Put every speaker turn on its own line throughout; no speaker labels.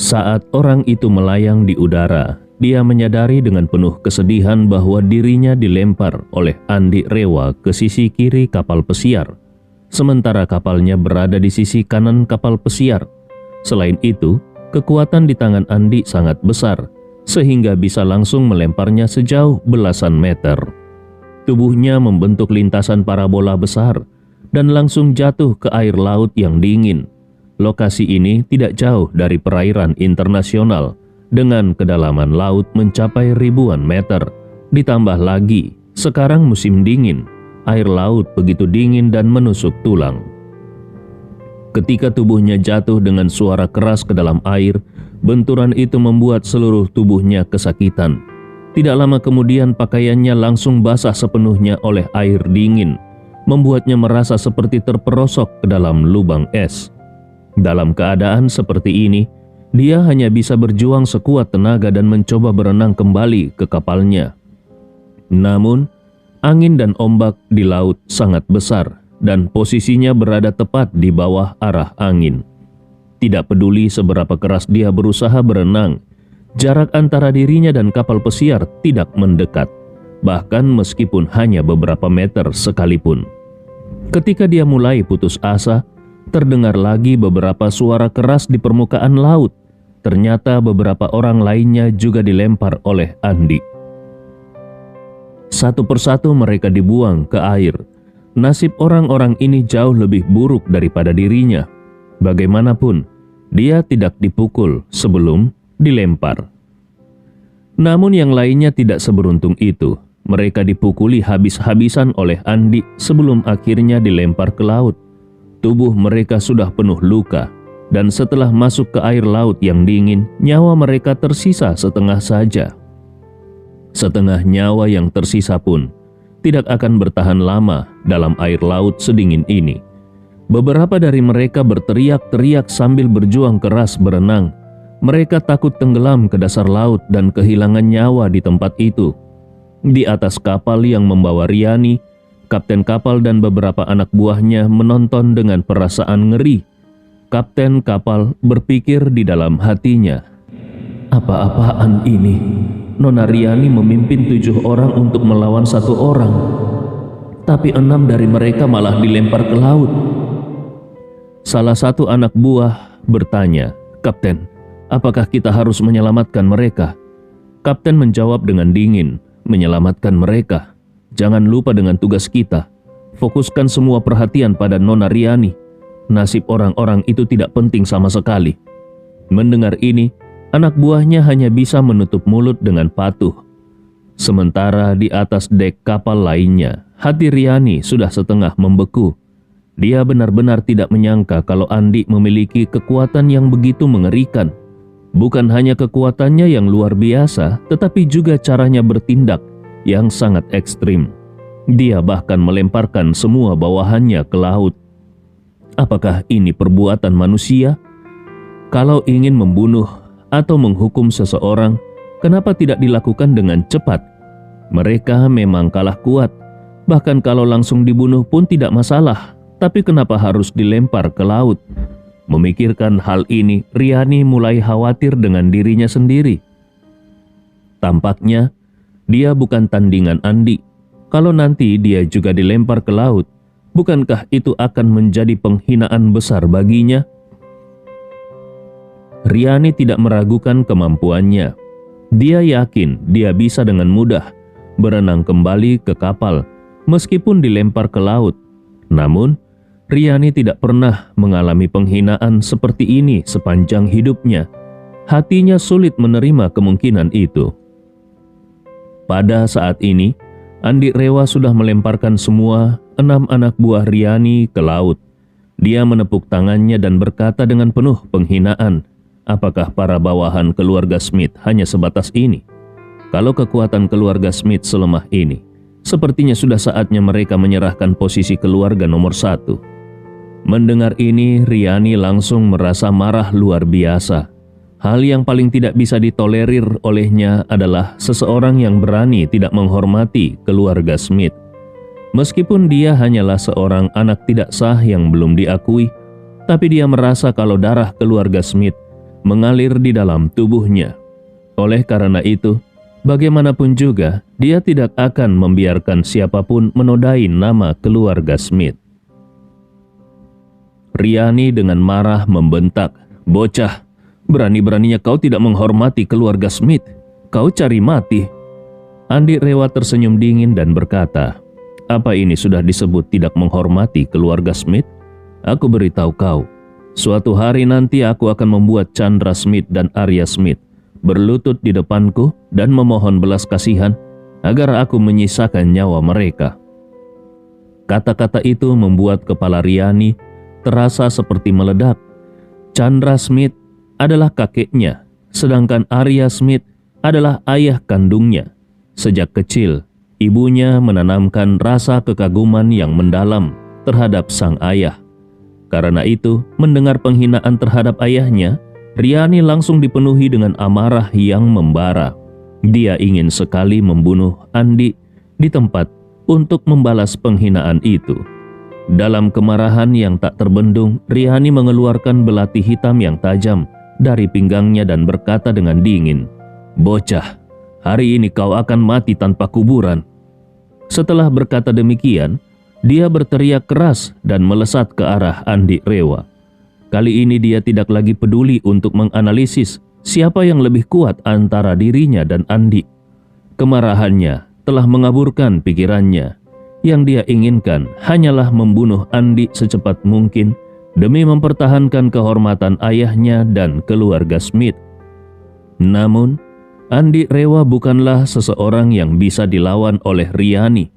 Saat orang itu melayang di udara, dia menyadari dengan penuh kesedihan bahwa dirinya dilempar oleh Andi Rewa ke sisi kiri kapal pesiar, sementara kapalnya berada di sisi kanan kapal pesiar. Selain itu, kekuatan di tangan Andi sangat besar, sehingga bisa langsung melemparnya sejauh belasan meter. Tubuhnya membentuk lintasan parabola besar dan langsung jatuh ke air laut yang dingin. Lokasi ini tidak jauh dari perairan internasional dengan kedalaman laut mencapai ribuan meter. Ditambah lagi, sekarang musim dingin, air laut begitu dingin dan menusuk tulang. Ketika tubuhnya jatuh dengan suara keras ke dalam air, benturan itu membuat seluruh tubuhnya kesakitan. Tidak lama kemudian pakaiannya langsung basah sepenuhnya oleh air dingin, membuatnya merasa seperti terperosok ke dalam lubang es. Dalam keadaan seperti ini, dia hanya bisa berjuang sekuat tenaga dan mencoba berenang kembali ke kapalnya. Namun, angin dan ombak di laut sangat besar dan posisinya berada tepat di bawah arah angin. Tidak peduli seberapa keras dia berusaha berenang, jarak antara dirinya dan kapal pesiar tidak mendekat, bahkan meskipun hanya beberapa meter sekalipun. Ketika dia mulai putus asa, terdengar lagi beberapa suara keras di permukaan laut. Ternyata beberapa orang lainnya juga dilempar oleh Andi. Satu persatu mereka dibuang ke air. Nasib orang-orang ini jauh lebih buruk daripada dirinya. Bagaimanapun, dia tidak dipukul sebelum dilempar. Namun yang lainnya tidak seberuntung itu. Mereka dipukuli habis-habisan oleh Andi sebelum akhirnya dilempar ke laut. Tubuh mereka sudah penuh luka, dan setelah masuk ke air laut yang dingin, nyawa mereka tersisa setengah saja. Setengah nyawa yang tersisa pun tidak akan bertahan lama dalam air laut sedingin ini. Beberapa dari mereka berteriak-teriak sambil berjuang keras berenang. Mereka takut tenggelam ke dasar laut dan kehilangan nyawa di tempat itu. Di atas kapal yang membawa Riani, kapten kapal dan beberapa anak buahnya menonton dengan perasaan ngeri. Kapten kapal berpikir di dalam hatinya, "Apa-apaan ini? Nona Riani memimpin 7 orang untuk melawan 1 orang, tapi 6 dari mereka malah dilempar ke laut." Salah satu anak buah bertanya, "Kapten, apakah kita harus menyelamatkan mereka?" Kapten menjawab dengan dingin, "Menyelamatkan mereka? Jangan lupa dengan tugas kita. Fokuskan semua perhatian pada Nona Riani. Nasib orang-orang itu tidak penting sama sekali." Mendengar ini, anak buahnya hanya bisa menutup mulut dengan patuh. Sementara di atas dek kapal lainnya, hati Riani sudah setengah membeku. Dia benar-benar tidak menyangka kalau Andi memiliki kekuatan yang begitu mengerikan. Bukan hanya kekuatannya yang luar biasa, tetapi juga caranya bertindak yang sangat ekstrim. Dia bahkan melemparkan semua bawahannya ke laut. Apakah ini perbuatan manusia? Kalau ingin membunuh atau menghukum seseorang, kenapa tidak dilakukan dengan cepat? Mereka memang kalah kuat. Bahkan kalau langsung dibunuh pun tidak masalah. Tapi kenapa harus dilempar ke laut? Memikirkan hal ini, Riani mulai khawatir dengan dirinya sendiri. Tampaknya dia bukan tandingan Andi. Kalau nanti dia juga dilempar ke laut, bukankah itu akan menjadi penghinaan besar baginya? Riani tidak meragukan kemampuannya. Dia yakin dia bisa dengan mudah berenang kembali ke kapal meskipun dilempar ke laut. Namun, Riani tidak pernah mengalami penghinaan seperti ini sepanjang hidupnya. Hatinya sulit menerima kemungkinan itu. Pada saat ini, Andi Rewa sudah melemparkan semua 6 anak buah Riani ke laut. Dia menepuk tangannya dan berkata dengan penuh penghinaan, "Apakah para bawahan keluarga Smith hanya sebatas ini? Kalau kekuatan keluarga Smith selemah ini, sepertinya sudah saatnya mereka menyerahkan posisi keluarga nomor 1. Mendengar ini, Riani langsung merasa marah luar biasa. Hal yang paling tidak bisa ditolerir olehnya adalah seseorang yang berani tidak menghormati keluarga Smith. Meskipun dia hanyalah seorang anak tidak sah yang belum diakui, tapi dia merasa kalau darah keluarga Smith mengalir di dalam tubuhnya. Oleh karena itu, bagaimanapun juga, dia tidak akan membiarkan siapapun menodai nama keluarga Smith. Riani dengan marah membentak, "Bocah, berani-beraninya kau tidak menghormati keluarga Smith. Kau cari mati." Andi Rewa tersenyum dingin dan berkata, "Apa ini sudah disebut tidak menghormati keluarga Smith? Aku beritahu kau, suatu hari nanti aku akan membuat Chandra Smith dan Arya Smith berlutut di depanku dan memohon belas kasihan agar aku menyisakan nyawa mereka." Kata-kata itu membuat kepala Riani terasa seperti meledak. Chandra Smith adalah kakeknya, sedangkan Arya Smith adalah ayah kandungnya. Sejak kecil, ibunya menanamkan rasa kekaguman yang mendalam terhadap sang ayah. Karena itu, mendengar penghinaan terhadap ayahnya, Riani langsung dipenuhi dengan amarah yang membara. Dia ingin sekali membunuh Andi di tempat untuk membalas penghinaan itu. Dalam kemarahan yang tak terbendung, Riani mengeluarkan belati hitam yang tajam dari pinggangnya dan berkata dengan dingin, "Bocah, hari ini kau akan mati tanpa kuburan." Setelah berkata demikian, dia berteriak keras dan melesat ke arah Andi Rewa. Kali ini dia tidak lagi peduli untuk menganalisis siapa yang lebih kuat antara dirinya dan Andi. Kemarahannya telah mengaburkan pikirannya. Yang dia inginkan hanyalah membunuh Andi secepat mungkin demi mempertahankan kehormatan ayahnya dan keluarga Smith. Namun, Andi Rewa bukanlah seseorang yang bisa dilawan oleh Riani.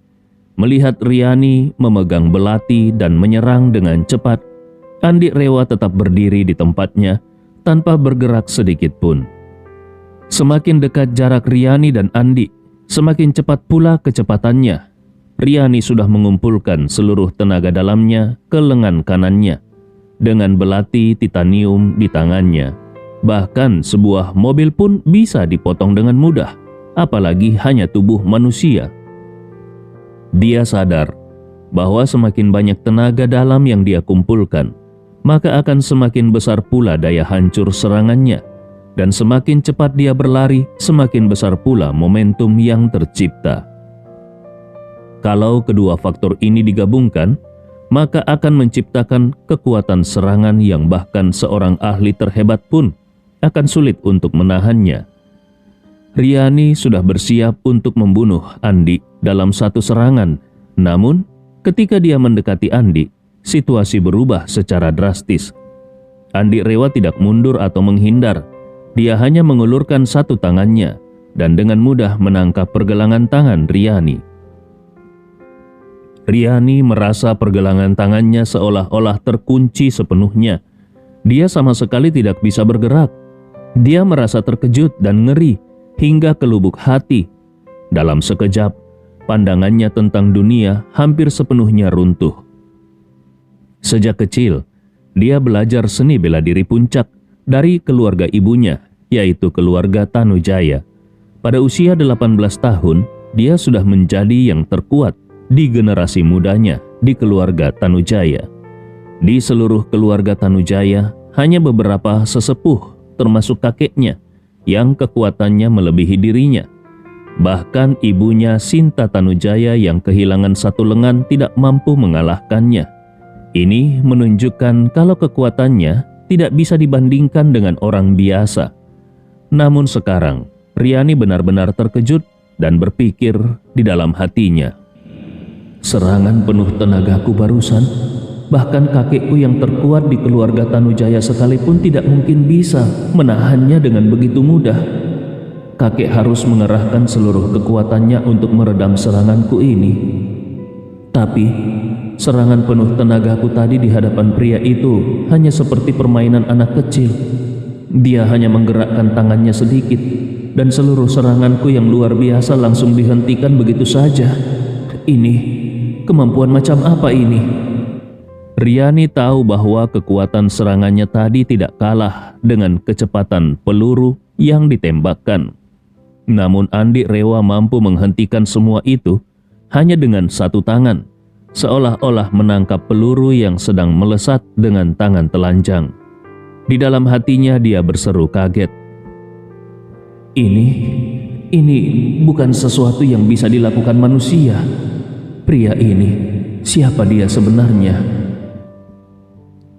Melihat Riani memegang belati dan menyerang dengan cepat, Andi Rewa tetap berdiri di tempatnya tanpa bergerak sedikit pun. Semakin dekat jarak Riani dan Andi, semakin cepat pula kecepatannya. Riani sudah mengumpulkan seluruh tenaga dalamnya ke lengan kanannya, dengan belati titanium di tangannya. Bahkan sebuah mobil pun bisa dipotong dengan mudah, apalagi hanya tubuh manusia. Dia sadar bahwa semakin banyak tenaga dalam yang dia kumpulkan, maka akan semakin besar pula daya hancur serangannya, dan semakin cepat dia berlari, semakin besar pula momentum yang tercipta. Kalau kedua faktor ini digabungkan, maka akan menciptakan kekuatan serangan yang bahkan seorang ahli terhebat pun akan sulit untuk menahannya. Riani sudah bersiap untuk membunuh Andi dalam satu serangan. Namun, ketika dia mendekati Andi, situasi berubah secara drastis. Andi Rewa tidak mundur atau menghindar. Dia hanya mengulurkan satu tangannya dan dengan mudah menangkap pergelangan tangan Riani. Riani merasa pergelangan tangannya seolah-olah terkunci sepenuhnya. Dia sama sekali tidak bisa bergerak. Dia merasa terkejut dan ngeri hingga ke lubuk hati. Dalam sekejap, pandangannya tentang dunia hampir sepenuhnya runtuh. Sejak kecil, dia belajar seni bela diri puncak dari keluarga ibunya, yaitu keluarga Tanujaya. Pada usia 18 tahun, dia sudah menjadi yang terkuat di generasi mudanya di keluarga Tanujaya. Di seluruh keluarga Tanujaya, hanya beberapa sesepuh termasuk kakeknya yang kekuatannya melebihi dirinya. Bahkan ibunya Sinta Tanujaya yang kehilangan satu lengan tidak mampu mengalahkannya. Ini menunjukkan kalau kekuatannya tidak bisa dibandingkan dengan orang biasa. Namun sekarang, Riani benar-benar terkejut dan berpikir di dalam hatinya, "Serangan penuh tenagaku barusan, bahkan kakekku yang terkuat di keluarga Tanujaya sekalipun tidak mungkin bisa menahannya dengan begitu mudah. Kakek harus mengerahkan seluruh kekuatannya untuk meredam seranganku ini. Tapi, serangan penuh tenagaku tadi di hadapan pria itu hanya seperti permainan anak kecil. Dia hanya menggerakkan tangannya sedikit, dan seluruh seranganku yang luar biasa langsung dihentikan begitu saja. Ini kemampuan macam apa ini?" Riani tahu bahwa kekuatan serangannya tadi tidak kalah dengan kecepatan peluru yang ditembakkan. Namun Andi Rewa mampu menghentikan semua itu hanya dengan satu tangan, seolah-olah menangkap peluru yang sedang melesat dengan tangan telanjang. Di dalam hatinya dia berseru kaget. Ini bukan sesuatu yang bisa dilakukan manusia. Pria ini, siapa dia sebenarnya?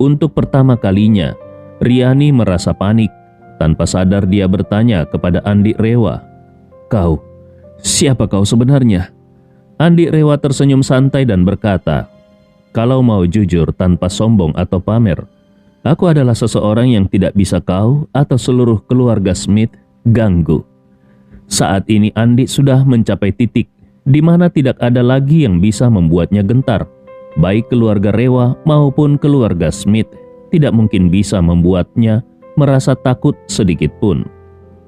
Untuk pertama kalinya, Riani merasa panik. Tanpa sadar dia bertanya kepada Andi Rewa, "Kau, siapa kau sebenarnya?" Andi Rewa tersenyum santai dan berkata, "Kalau mau jujur tanpa sombong atau pamer, aku adalah seseorang yang tidak bisa kau atau seluruh keluarga Smith ganggu." Saat ini Andi sudah mencapai titik di mana tidak ada lagi yang bisa membuatnya gentar. Baik keluarga Rewa maupun keluarga Smith tidak mungkin bisa membuatnya merasa takut sedikit pun.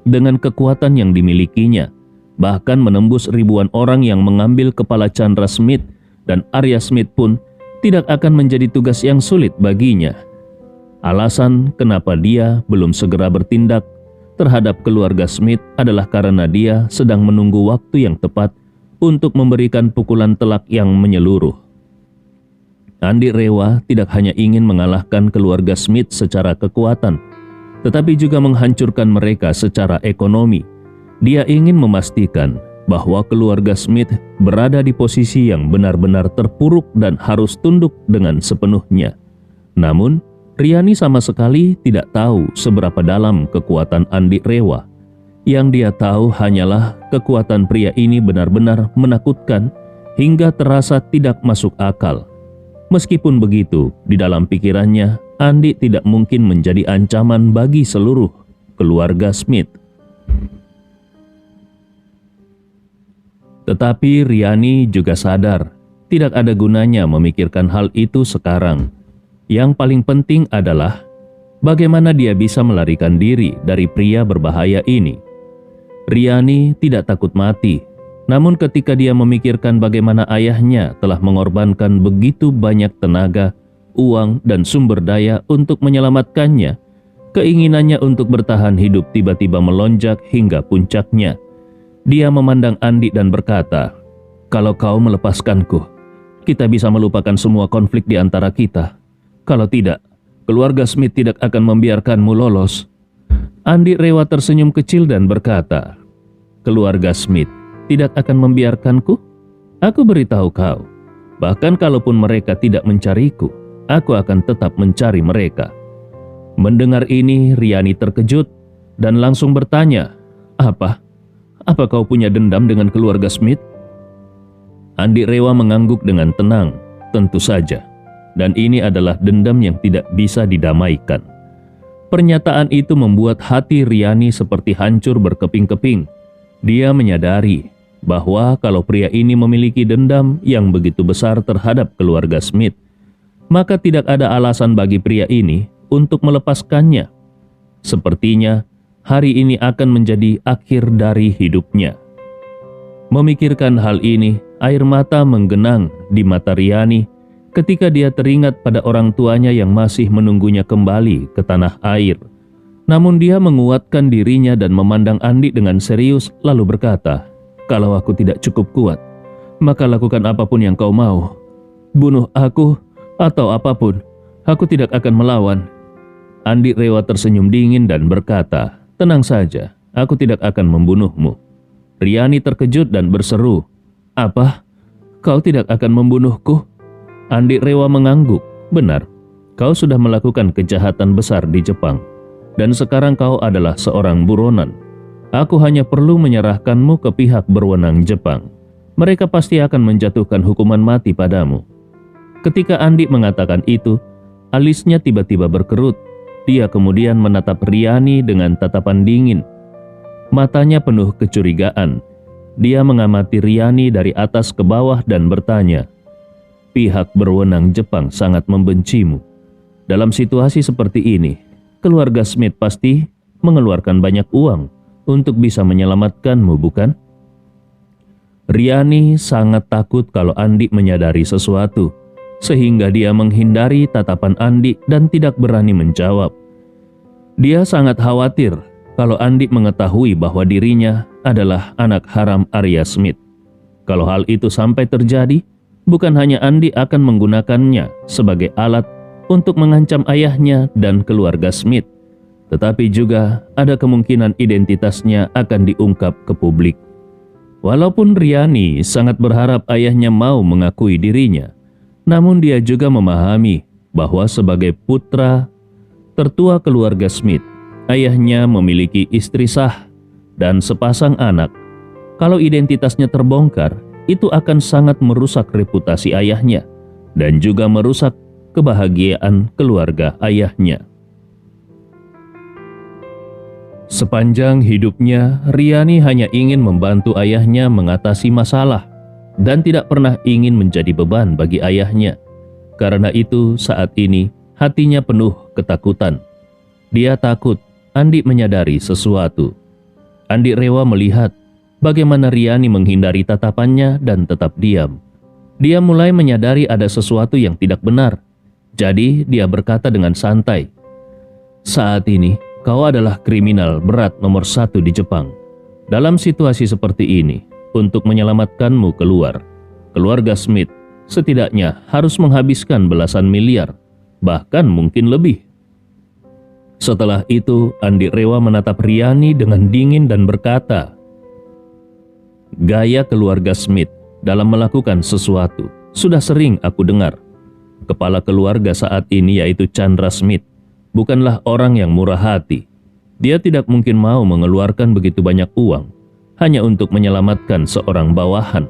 Dengan kekuatan yang dimilikinya, bahkan menembus ribuan orang yang mengambil kepala Chandra Smith dan Arya Smith pun tidak akan menjadi tugas yang sulit baginya. Alasan kenapa dia belum segera bertindak terhadap keluarga Smith adalah karena dia sedang menunggu waktu yang tepat untuk memberikan pukulan telak yang menyeluruh. Andi Rewa tidak hanya ingin mengalahkan keluarga Smith secara kekuatan, tetapi juga menghancurkan mereka secara ekonomi. Dia ingin memastikan bahwa keluarga Smith berada di posisi yang benar-benar terpuruk dan harus tunduk dengan sepenuhnya. Namun, Riani sama sekali tidak tahu seberapa dalam kekuatan Andi Rewa. Yang dia tahu hanyalah kekuatan pria ini benar-benar menakutkan hingga terasa tidak masuk akal. Meskipun begitu, di dalam pikirannya, Andi tidak mungkin menjadi ancaman bagi seluruh keluarga Smith. Tetapi Riani juga sadar, tidak ada gunanya memikirkan hal itu sekarang. Yang paling penting adalah bagaimana dia bisa melarikan diri dari pria berbahaya ini. Riani tidak takut mati. Namun ketika dia memikirkan bagaimana ayahnya telah mengorbankan begitu banyak tenaga, uang, dan sumber daya untuk menyelamatkannya, keinginannya untuk bertahan hidup tiba-tiba melonjak hingga puncaknya. Dia memandang Andi dan berkata, "Kalau kau melepaskanku, kita bisa melupakan semua konflik di antara kita. Kalau tidak, keluarga Smith tidak akan membiarkanmu lolos." Andi Rewa tersenyum kecil dan berkata, "Keluarga Smith tidak akan membiarkanku? Aku beritahu kau, bahkan kalaupun mereka tidak mencariku, aku akan tetap mencari mereka." Mendengar ini, Riani terkejut dan langsung bertanya, Apa kau punya dendam dengan keluarga Smith?" Andi Rewa mengangguk dengan tenang, "Tentu saja. Dan ini adalah dendam yang tidak bisa didamaikan." Pernyataan itu membuat hati Riani seperti hancur berkeping-keping. Dia menyadari bahwa kalau pria ini memiliki dendam yang begitu besar terhadap keluarga Smith, maka tidak ada alasan bagi pria ini untuk melepaskannya. Sepertinya hari ini akan menjadi akhir dari hidupnya. Memikirkan hal ini, air mata menggenang di mata Riani ketika dia teringat pada orang tuanya yang masih menunggunya kembali ke tanah air. Namun dia menguatkan dirinya dan memandang Andi dengan serius lalu berkata, "Kalau aku tidak cukup kuat, maka lakukan apapun yang kau mau. Bunuh aku atau apapun, aku tidak akan melawan." Andi Rewa tersenyum dingin dan berkata, "Tenang saja, aku tidak akan membunuhmu." Riani terkejut dan berseru, "Apa? Kau tidak akan membunuhku?" Andi Rewa mengangguk, "Benar, kau sudah melakukan kejahatan besar di Jepang, dan sekarang kau adalah seorang buronan. Aku hanya perlu menyerahkanmu ke pihak berwenang Jepang. Mereka pasti akan menjatuhkan hukuman mati padamu." Ketika Andi mengatakan itu, alisnya tiba-tiba berkerut. Dia kemudian menatap Riani dengan tatapan dingin. Matanya penuh kecurigaan. Dia mengamati Riani dari atas ke bawah dan bertanya, "Pihak berwenang Jepang sangat membencimu. Dalam situasi seperti ini, keluarga Smith pasti mengeluarkan banyak uang untuk bisa menyelamatkanmu, bukan?" Riani sangat takut kalau Andi menyadari sesuatu, sehingga dia menghindari tatapan Andi dan tidak berani menjawab. Dia sangat khawatir kalau Andi mengetahui bahwa dirinya adalah anak haram Arya Smith. Kalau hal itu sampai terjadi, bukan hanya Andi akan menggunakannya sebagai alat untuk mengancam ayahnya dan keluarga Smith, tetapi juga ada kemungkinan identitasnya akan diungkap ke publik. Walaupun Riani sangat berharap ayahnya mau mengakui dirinya, namun dia juga memahami bahwa sebagai putra tertua keluarga Smith, ayahnya memiliki istri sah dan sepasang anak. Kalau identitasnya terbongkar, itu akan sangat merusak reputasi ayahnya dan juga merusak kebahagiaan keluarga ayahnya. Sepanjang hidupnya, Riani hanya ingin membantu ayahnya mengatasi masalah dan tidak pernah ingin menjadi beban bagi ayahnya. Karena itu, saat ini hatinya penuh ketakutan. Dia takut Andi menyadari sesuatu. Andi Rewa melihat bagaimana Riani menghindari tatapannya dan tetap diam. Dia mulai menyadari ada sesuatu yang tidak benar. Jadi dia berkata dengan santai, "Saat ini, kau adalah kriminal berat nomor 1 di Jepang. Dalam situasi seperti ini, untuk menyelamatkanmu keluar, keluarga Smith setidaknya harus menghabiskan belasan miliar, bahkan mungkin lebih." Setelah itu, Andi Rewa menatap Riani dengan dingin dan berkata, "Gaya keluarga Smith dalam melakukan sesuatu sudah sering aku dengar. Kepala keluarga saat ini yaitu Chandra Smith bukanlah orang yang murah hati. Dia tidak mungkin mau mengeluarkan begitu banyak uang hanya untuk menyelamatkan seorang bawahan.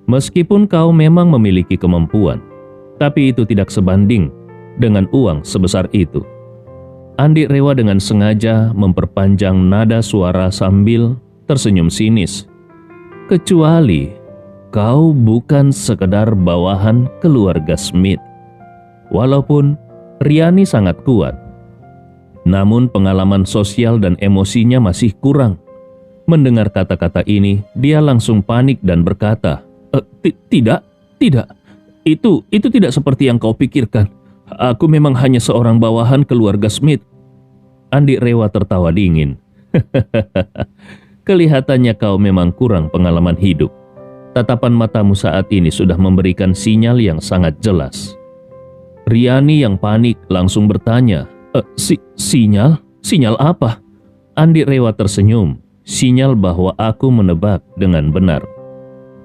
Meskipun kau memang memiliki kemampuan, tapi itu tidak sebanding dengan uang sebesar itu." Andi Rewa dengan sengaja memperpanjang nada suara sambil tersenyum sinis. "Kecuali kau bukan sekedar bawahan keluarga Smith." Walaupun Riani sangat kuat, namun pengalaman sosial dan emosinya masih kurang. Mendengar kata-kata ini, dia langsung panik dan berkata, Tidak, itu tidak seperti yang kau pikirkan. Aku memang hanya seorang bawahan keluarga Smith." Andi Rewa tertawa dingin. "Kelihatannya kau memang kurang pengalaman hidup. Tatapan matamu saat ini sudah memberikan sinyal yang sangat jelas." Riani yang panik langsung bertanya, Sinyal? Sinyal apa?" Andi Rewa tersenyum. "Sinyal bahwa aku menebak dengan benar."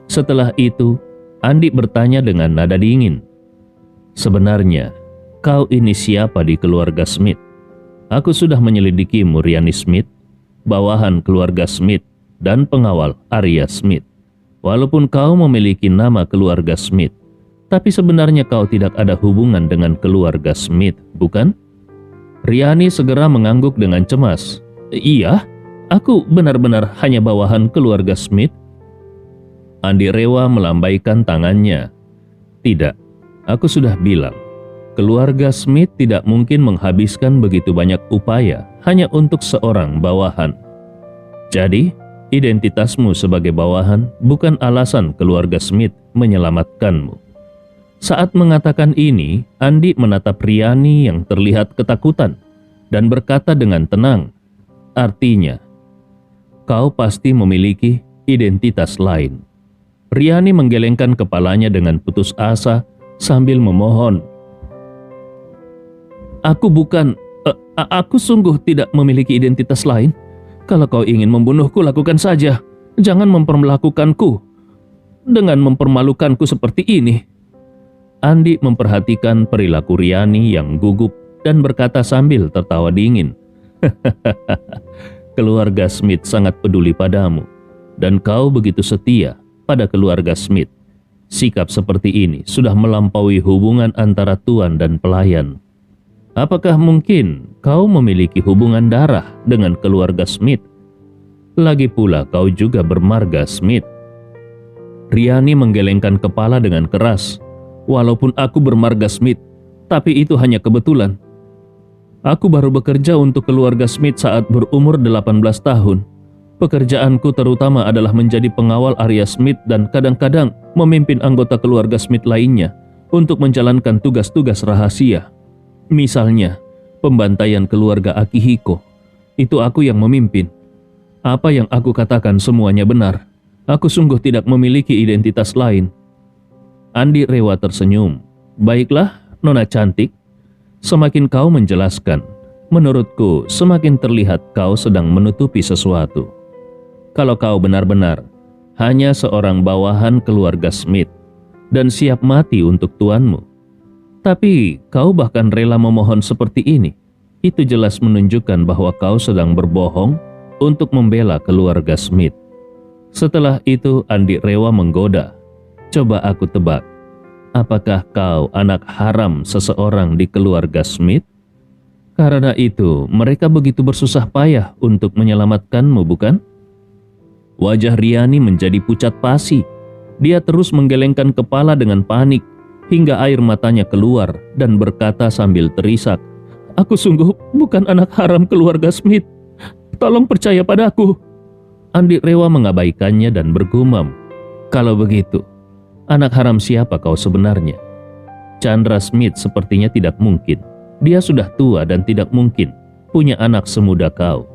Setelah itu, Andi bertanya dengan nada dingin, "Sebenarnya, kau ini siapa di keluarga Smith?" "Aku sudah menyelidikimu, Riani Smith, bawahan keluarga Smith dan pengawal Arya Smith. Walaupun kau memiliki nama keluarga Smith, tapi sebenarnya kau tidak ada hubungan dengan keluarga Smith, bukan?" Riani segera mengangguk dengan cemas. "Iya, aku benar-benar hanya bawahan keluarga Smith." Andi Rewa melambaikan tangannya. "Tidak, aku sudah bilang, keluarga Smith tidak mungkin menghabiskan begitu banyak upaya hanya untuk seorang bawahan. Jadi, identitasmu sebagai bawahan bukan alasan keluarga Smith menyelamatkanmu." Saat mengatakan ini, Andi menatap Riani yang terlihat ketakutan dan berkata dengan tenang, "Artinya, kau pasti memiliki identitas lain." Riani menggelengkan kepalanya dengan putus asa sambil memohon, Aku sungguh tidak memiliki identitas lain. Kalau kau ingin membunuhku, lakukan saja. Jangan memperlakukanku dengan mempermalukanku seperti ini." Andi memperhatikan perilaku Riani yang gugup dan berkata sambil tertawa dingin, "Keluarga Smith sangat peduli padamu, dan kau begitu setia pada keluarga Smith. Sikap seperti ini sudah melampaui hubungan antara tuan dan pelayan. Apakah mungkin kau memiliki hubungan darah dengan keluarga Smith? Lagi pula kau juga bermarga Smith." Riani menggelengkan kepala dengan keras. "Walaupun aku bermarga Smith, tapi itu hanya kebetulan. Aku baru bekerja untuk keluarga Smith saat berumur 18 tahun. Pekerjaanku terutama adalah menjadi pengawal Arya Smith dan kadang-kadang memimpin anggota keluarga Smith lainnya untuk menjalankan tugas-tugas rahasia. Misalnya, pembantaian keluarga Akihiko. Itu aku yang memimpin. Apa yang aku katakan semuanya benar. Aku sungguh tidak memiliki identitas lain." Andi Rewa tersenyum. "Baiklah, Nona cantik. Semakin kau menjelaskan, Menurutku, semakin terlihat kau sedang menutupi sesuatu. Kalau kau benar-benar hanya seorang bawahan keluarga Smith dan siap mati untuk tuanmu, tapi kau bahkan rela memohon seperti ini, itu jelas menunjukkan bahwa kau sedang berbohong untuk membela keluarga Smith. Setelah itu Andi Rewa menggoda. Coba aku tebak, apakah kau anak haram seseorang di keluarga Smith? Karena itu mereka begitu bersusah payah untuk menyelamatkanmu, bukan? Wajah Riani menjadi pucat pasi. Dia terus menggelengkan kepala dengan panik hingga air matanya keluar dan berkata sambil terisak, "Aku sungguh bukan anak haram keluarga Smith. Tolong percaya padaku." Andi Rewa mengabaikannya dan bergumam, "Kalau begitu, anak haram siapa kau sebenarnya?" Chandra Smith sepertinya tidak mungkin. Dia sudah tua dan tidak mungkin punya anak semuda kau.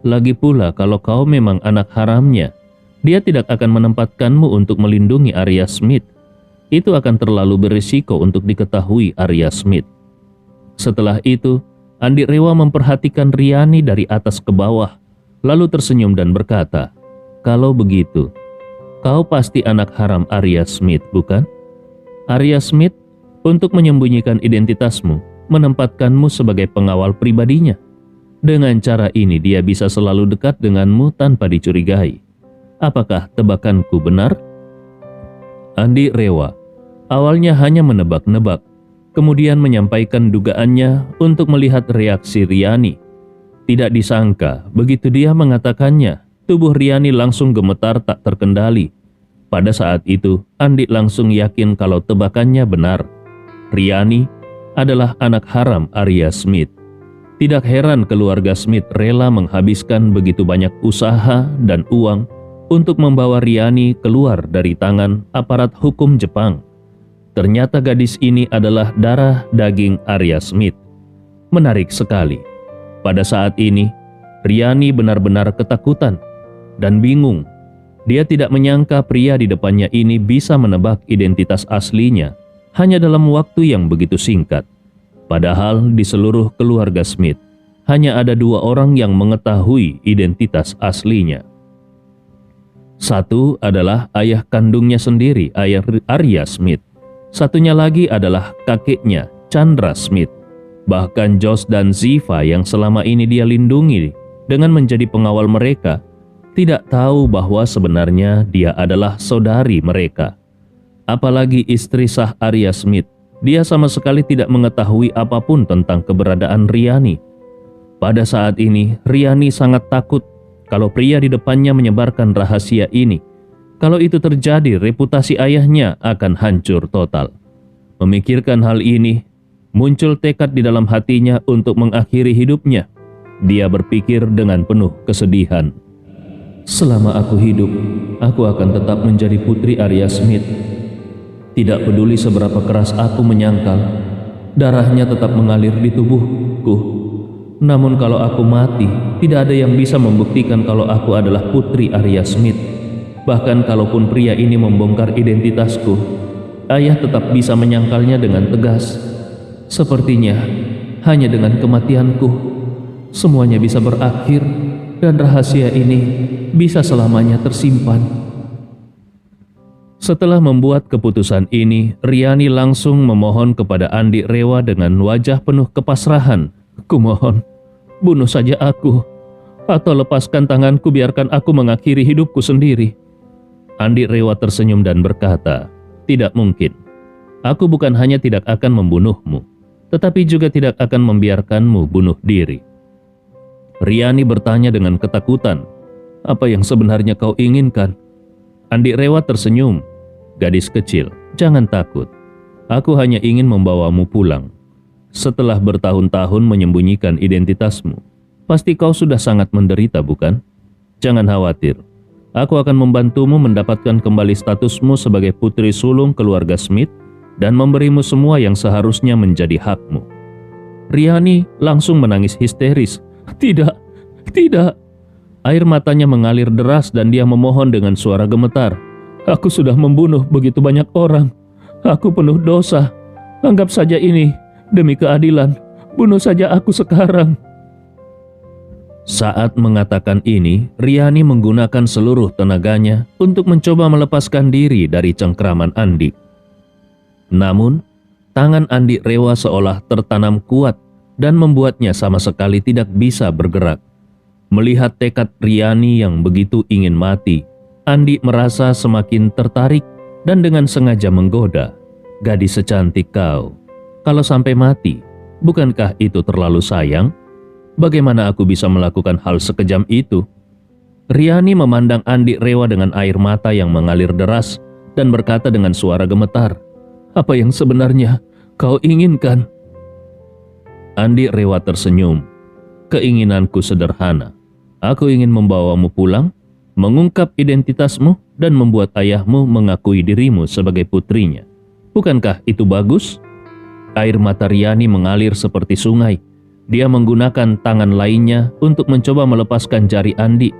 Lagi pula kalau kau memang anak haramnya, dia tidak akan menempatkanmu untuk melindungi Arya Smith. Itu akan terlalu berisiko untuk diketahui Arya Smith. Setelah itu, Andi Rewa memperhatikan Riani dari atas ke bawah, lalu tersenyum dan berkata, "Kalau begitu, kau pasti anak haram Arya Smith, bukan?" Arya Smith, untuk menyembunyikan identitasmu, menempatkanmu sebagai pengawal pribadinya. Dengan cara ini dia bisa selalu dekat denganmu tanpa dicurigai. Apakah tebakanku benar? Andi Rewa awalnya hanya menebak-nebak, kemudian menyampaikan dugaannya untuk melihat reaksi Riani. Tidak disangka, begitu dia mengatakannya, tubuh Riani langsung gemetar tak terkendali. Pada saat itu, Andi langsung yakin kalau tebakannya benar. Riani adalah anak haram Arya Smith. Tidak heran keluarga Smith rela menghabiskan begitu banyak usaha dan uang untuk membawa Riani keluar dari tangan aparat hukum Jepang. Ternyata gadis ini adalah darah daging Arya Smith. Menarik sekali. Pada saat ini, Riani benar-benar ketakutan dan bingung. Dia tidak menyangka pria di depannya ini bisa menebak identitas aslinya hanya dalam waktu yang begitu singkat. Padahal di seluruh keluarga Smith, hanya ada 2 orang yang mengetahui identitas aslinya. Satu adalah ayah kandungnya sendiri, ayah Arya Smith. Satunya lagi adalah kakeknya, Chandra Smith. Bahkan Josh dan Ziva yang selama ini dia lindungi dengan menjadi pengawal mereka, tidak tahu bahwa sebenarnya dia adalah saudari mereka. Apalagi istri sah Arya Smith, dia sama sekali tidak mengetahui apapun tentang keberadaan Riani. Pada saat ini, Riani sangat takut kalau pria di depannya menyebarkan rahasia ini. Kalau itu terjadi, reputasi ayahnya akan hancur total. Memikirkan hal ini, muncul tekad di dalam hatinya untuk mengakhiri hidupnya. Dia berpikir dengan penuh kesedihan. "Selama aku hidup, aku akan tetap menjadi putri Arya Smith. Tidak peduli seberapa keras aku menyangkal, darahnya tetap mengalir di tubuhku. Namun kalau aku mati, tidak ada yang bisa membuktikan kalau aku adalah putri Arya Smith. Bahkan kalaupun pria ini membongkar identitasku, ayah tetap bisa menyangkalnya dengan tegas. Sepertinya hanya dengan kematianku, semuanya bisa berakhir dan rahasia ini bisa selamanya tersimpan." Setelah membuat keputusan ini, Riani langsung memohon kepada Andi Rewa dengan wajah penuh kepasrahan. "Kumohon, bunuh saja aku, atau lepaskan tanganku biarkan aku mengakhiri hidupku sendiri." Andi Rewa tersenyum dan berkata, "Tidak mungkin. Aku bukan hanya tidak akan membunuhmu, tetapi juga tidak akan membiarkanmu bunuh diri." Riani bertanya dengan ketakutan, "Apa yang sebenarnya kau inginkan?" Andi Rewa tersenyum, "Gadis kecil, jangan takut. Aku hanya ingin membawamu pulang. Setelah bertahun-tahun menyembunyikan identitasmu, pasti kau sudah sangat menderita, bukan? Jangan khawatir. Aku akan membantumu mendapatkan kembali statusmu sebagai putri sulung keluarga Smith dan memberimu semua yang seharusnya menjadi hakmu." Riani langsung menangis histeris. "Tidak, tidak." Air matanya mengalir deras dan dia memohon dengan suara gemetar, "Aku sudah membunuh begitu banyak orang. Aku penuh dosa. Anggap saja ini demi keadilan. Bunuh saja aku sekarang." Saat mengatakan ini, Riani menggunakan seluruh tenaganya untuk mencoba melepaskan diri dari cengkraman Andi. Namun, tangan Andi Rewa seolah tertanam kuat dan membuatnya sama sekali tidak bisa bergerak. Melihat tekad Riani yang begitu ingin mati, Andi merasa semakin tertarik dan dengan sengaja menggoda. "Gadis secantik kau, kalau sampai mati, bukankah itu terlalu sayang? Bagaimana aku bisa melakukan hal sekejam itu?" Riani memandang Andi Rewa dengan air mata yang mengalir deras dan berkata dengan suara gemetar, "Apa yang sebenarnya kau inginkan?" Andi Rewa tersenyum. "Keinginanku sederhana. Aku ingin membawamu pulang, mengungkap identitasmu, dan membuat ayahmu mengakui dirimu sebagai putrinya. Bukankah itu bagus?" Air mata Riani mengalir seperti sungai. Dia menggunakan tangan lainnya untuk mencoba melepaskan jari Andi.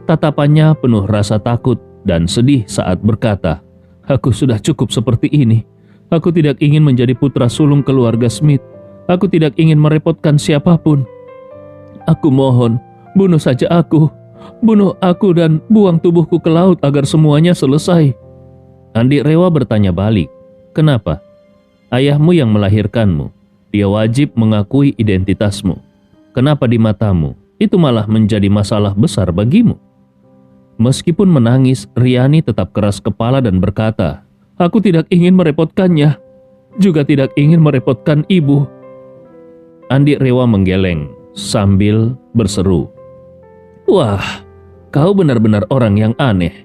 Tatapannya penuh rasa takut dan sedih saat berkata, "Aku sudah cukup seperti ini. Aku tidak ingin menjadi putra sulung keluarga Smith. Aku tidak ingin merepotkan siapapun. Aku mohon, bunuh saja aku. Bunuh aku dan buang tubuhku ke laut agar semuanya selesai." Andi Rewa bertanya balik, "Kenapa? Ayahmu yang melahirkanmu. Dia wajib mengakui identitasmu. Kenapa di matamu itu malah menjadi masalah besar bagimu?" Meskipun menangis, Riani tetap keras kepala dan berkata, "Aku tidak ingin merepotkannya, juga tidak ingin merepotkan ibu." Andi Rewa menggeleng sambil berseru, "Wah, kau benar-benar orang yang aneh.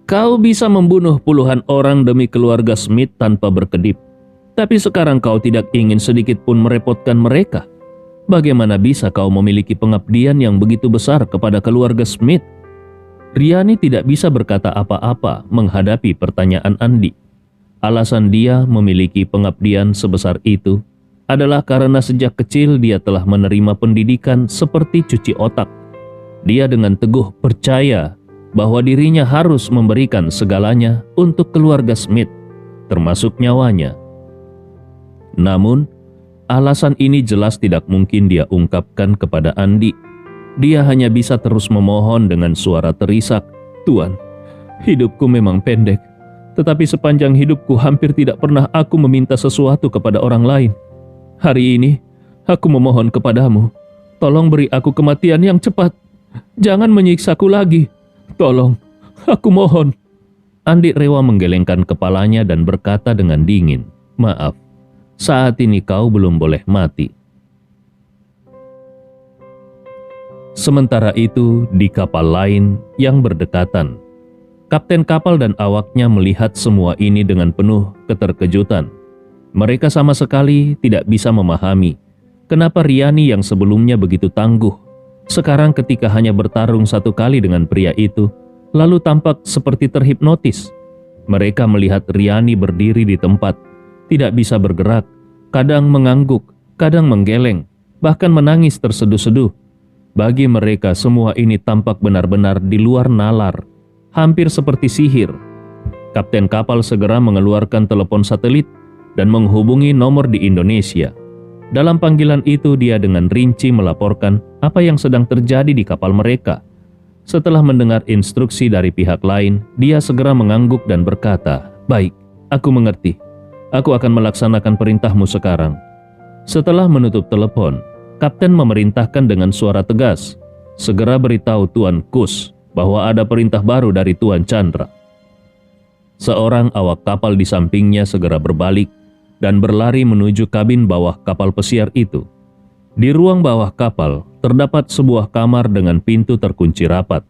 Kau bisa membunuh puluhan orang demi keluarga Smith tanpa berkedip. Tapi sekarang kau tidak ingin sedikit pun merepotkan mereka. Bagaimana bisa kau memiliki pengabdian yang begitu besar kepada keluarga Smith?" Riani tidak bisa berkata apa-apa menghadapi pertanyaan Andi. Alasan dia memiliki pengabdian sebesar itu adalah karena sejak kecil dia telah menerima pendidikan seperti cuci otak. Dia dengan teguh percaya bahwa dirinya harus memberikan segalanya untuk keluarga Smith, termasuk nyawanya. Namun, alasan ini jelas tidak mungkin dia ungkapkan kepada Andi. Dia hanya bisa terus memohon dengan suara terisak, "Tuan, hidupku memang pendek, tetapi sepanjang hidupku hampir tidak pernah aku meminta sesuatu kepada orang lain. Hari ini, aku memohon kepadamu, tolong beri aku kematian yang cepat. Jangan menyiksaku lagi. Tolong, aku mohon." Andi Rewa menggelengkan kepalanya dan berkata dengan dingin, "Maaf. Saat ini kau belum boleh mati." Sementara itu, di kapal lain yang berdekatan, kapten kapal dan awaknya melihat semua ini dengan penuh keterkejutan. Mereka sama sekali tidak bisa memahami kenapa Riani yang sebelumnya begitu tangguh, sekarang ketika hanya bertarung satu kali dengan pria itu, lalu tampak seperti terhipnotis. Mereka melihat Riani berdiri di tempat, tidak bisa bergerak, kadang mengangguk, kadang menggeleng, bahkan menangis terseduh-seduh. Bagi mereka semua ini tampak benar-benar di luar nalar, hampir seperti sihir. Kapten kapal segera mengeluarkan telepon satelit dan menghubungi nomor di Indonesia. Dalam panggilan itu dia dengan rinci melaporkan apa yang sedang terjadi di kapal mereka. Setelah mendengar instruksi dari pihak lain, dia segera mengangguk dan berkata, "Baik, aku mengerti. Aku akan melaksanakan perintahmu sekarang." Setelah menutup telepon, kapten memerintahkan dengan suara tegas, "Segera beritahu Tuan Kus bahwa ada perintah baru dari Tuan Chandra." Seorang awak kapal di sampingnya segera berbalik dan berlari menuju kabin bawah kapal pesiar itu. Di ruang bawah kapal terdapat sebuah kamar dengan pintu terkunci rapat.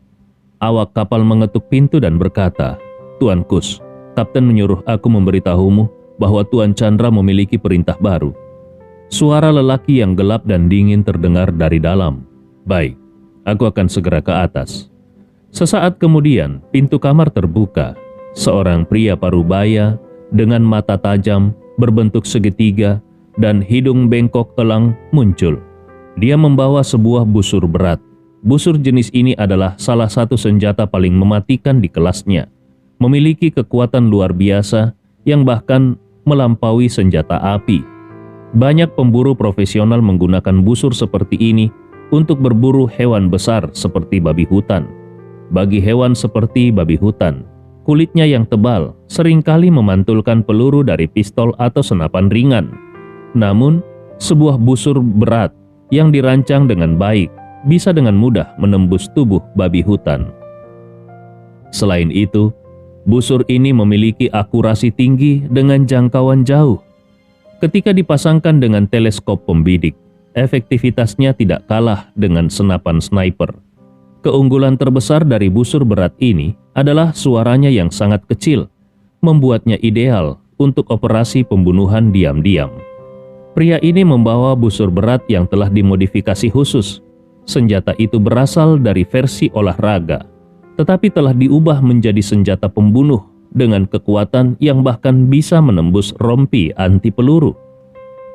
Awak kapal mengetuk pintu dan berkata, "Tuan Kus, kapten menyuruh aku memberitahumu bahwa Tuan Chandra memiliki perintah baru." Suara lelaki yang gelap dan dingin terdengar dari dalam. "Baik, aku akan segera ke atas." Sesaat kemudian, pintu kamar terbuka. Seorang pria parubaya dengan mata tajam, berbentuk segitiga, dan hidung bengkok elang muncul. Dia membawa sebuah busur berat. Busur jenis ini adalah salah satu senjata paling mematikan di kelasnya. Memiliki kekuatan luar biasa yang bahkan melampaui senjata api. Banyak pemburu profesional menggunakan busur seperti ini untuk berburu hewan besar seperti babi hutan. Bagi hewan seperti babi hutan, kulitnya yang tebal seringkali memantulkan peluru dari pistol atau senapan ringan. Namun, sebuah busur berat yang dirancang dengan baik bisa dengan mudah menembus tubuh babi hutan. Selain itu, busur ini memiliki akurasi tinggi dengan jangkauan jauh. Ketika dipasangkan dengan teleskop pembidik, efektivitasnya tidak kalah dengan senapan sniper. Keunggulan terbesar dari busur berat ini adalah suaranya yang sangat kecil, membuatnya ideal untuk operasi pembunuhan diam-diam. Pria ini membawa busur berat yang telah dimodifikasi khusus. Senjata itu berasal dari versi olahraga, tetapi telah diubah menjadi senjata pembunuh dengan kekuatan yang bahkan bisa menembus rompi anti peluru.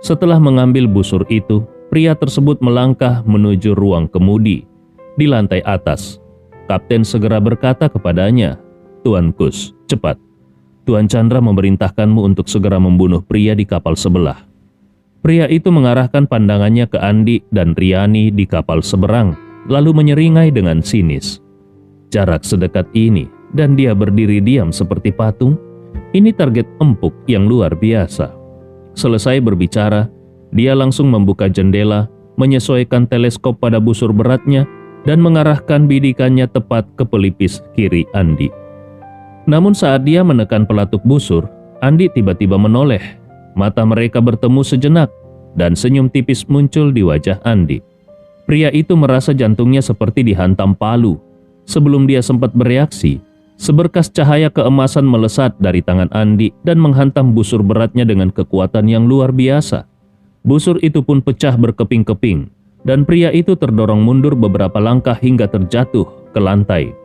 Setelah mengambil busur itu, pria tersebut melangkah menuju ruang kemudi. Di lantai atas, kapten segera berkata kepadanya, "Tuan Kus, cepat. Tuan Chandra memerintahkanmu untuk segera membunuh pria di kapal sebelah." Pria itu mengarahkan pandangannya ke Andi dan Riani di kapal seberang, lalu menyeringai dengan sinis. Jarak sedekat ini dan dia berdiri diam seperti patung. Ini target empuk yang luar biasa. Selesai berbicara, dia langsung membuka jendela, menyesuaikan teleskop pada busur beratnya, dan mengarahkan bidikannya tepat ke pelipis kiri Andi. Namun saat dia menekan pelatuk busur, Andi tiba-tiba menoleh. Mata mereka bertemu sejenak, dan senyum tipis muncul di wajah Andi. Pria itu merasa jantungnya seperti dihantam palu. Sebelum dia sempat bereaksi, seberkas cahaya keemasan melesat dari tangan Andi dan menghantam busur beratnya dengan kekuatan yang luar biasa. Busur itu pun pecah berkeping-keping, dan pria itu terdorong mundur beberapa langkah hingga terjatuh ke lantai.